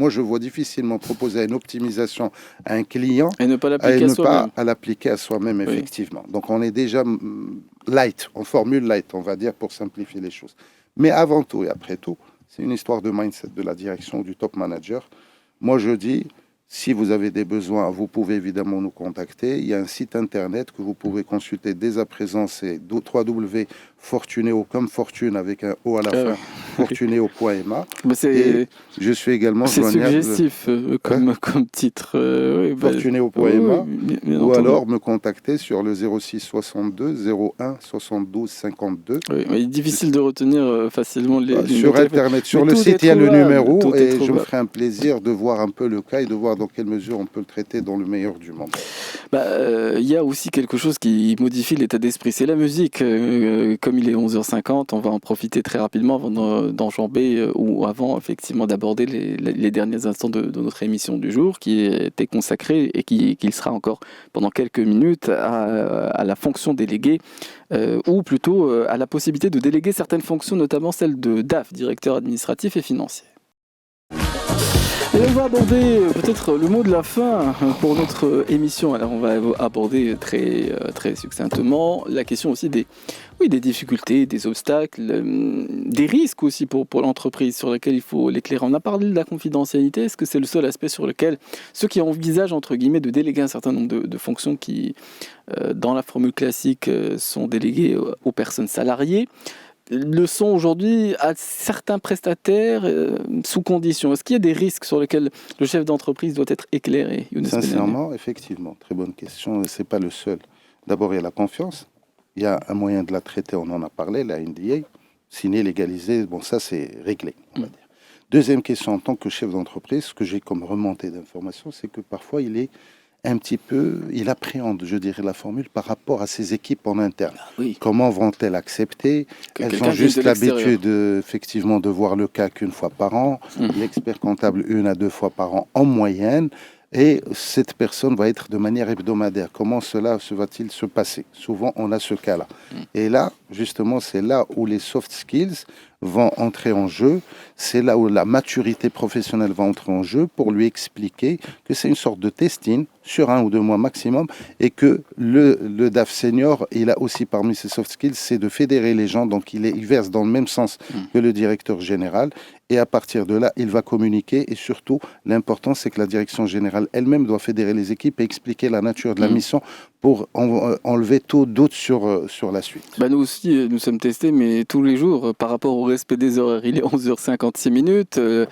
je vois difficilement proposer une optimisation à un client et ne pas l'appliquer à soi-même, effectivement. Donc, on est déjà light, en formule light, on va dire, pour simplifier les choses. Mais avant tout et après tout, c'est une histoire de mindset de la direction du top manager. Moi, je dis, si vous avez des besoins, vous pouvez évidemment nous contacter. Il y a un site internet que vous pouvez consulter dès à présent, c'est www.fortuneo, comme fortune avec un O à la fin, fortuneo.ma. Je suis également joignable. C'est suggestif comme titre. Fortuneo.ma. Ou alors me contacter sur le 06 62 01 72 52. Oui, mais il est difficile de retenir facilement les sur internet, sur le site, il y a le numéro et je me ferai un plaisir de voir un peu le cas et de voir dans quelle mesure on peut le traiter dans le meilleur du monde. Il y a aussi quelque chose qui modifie l'état d'esprit, c'est la musique. Comme comme il est 11h50, on va en profiter très rapidement avant d'enjamber ou avant effectivement d'aborder les derniers instants de notre émission du jour qui était consacrée et qui sera encore pendant quelques minutes à la fonction déléguée ou plutôt à la possibilité de déléguer certaines fonctions, notamment celle de DAF, directeur administratif et financier. Et on va aborder peut-être le mot de la fin pour notre émission. Alors on va aborder très succinctement la question aussi des difficultés, des obstacles, des risques aussi pour l'entreprise sur lesquels il faut l'éclairer. On a parlé de la confidentialité. Est-ce que c'est le seul aspect sur lequel ceux qui envisagent entre guillemets de déléguer un certain nombre de fonctions qui, dans la formule classique, sont déléguées aux personnes salariées, le sont aujourd'hui à certains prestataires sous condition? Est-ce qu'il y a des risques sur lesquels le chef d'entreprise doit être éclairé? Sincèrement, effectivement, très bonne question. Ce n'est pas le seul. D'abord, il y a la confiance. Il y a un moyen de la traiter, on en a parlé, la NDA, signer, légaliser, bon ça c'est réglé, on va dire. Deuxième question, en tant que chef d'entreprise, ce que j'ai comme remontée d'informations, c'est que parfois il appréhende, je dirais, la formule par rapport à ses équipes en interne. Oui. Comment vont-elles accepter? Elles ont juste l'habitude, effectivement, de voir le cas qu'une fois par an, l'expert comptable 1 à 2 fois par an en moyenne, et cette personne va être de manière hebdomadaire. Comment cela va-t-il se passer? Souvent, on a ce cas-là. Et là, justement, c'est là où les soft skills vont entrer en jeu. C'est là où la maturité professionnelle va entrer en jeu pour lui expliquer que c'est une sorte de testing sur 1 ou 2 mois maximum et que le DAF senior, il a aussi parmi ses soft skills, c'est de fédérer les gens. Donc, il verse dans le même sens que le directeur général. Et à partir de là, il va communiquer. Et surtout, l'important, c'est que la direction générale elle-même doit fédérer les équipes et expliquer la nature de la mission pour enlever tout doute sur la suite. Nous aussi, nous sommes testés, mais tous les jours, par rapport au respect des horaires. Il est 11h56.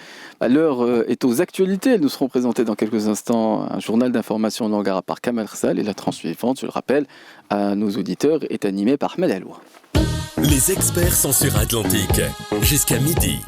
L'heure est aux actualités. Elles nous seront présentées dans quelques instants. Un journal d'information en Angara par Kamal Rsal. Et la tranche suivante, je le rappelle, à nos auditeurs, est animée par Ahmed Aloua. Les experts sont sur Atlantique. Jusqu'à midi.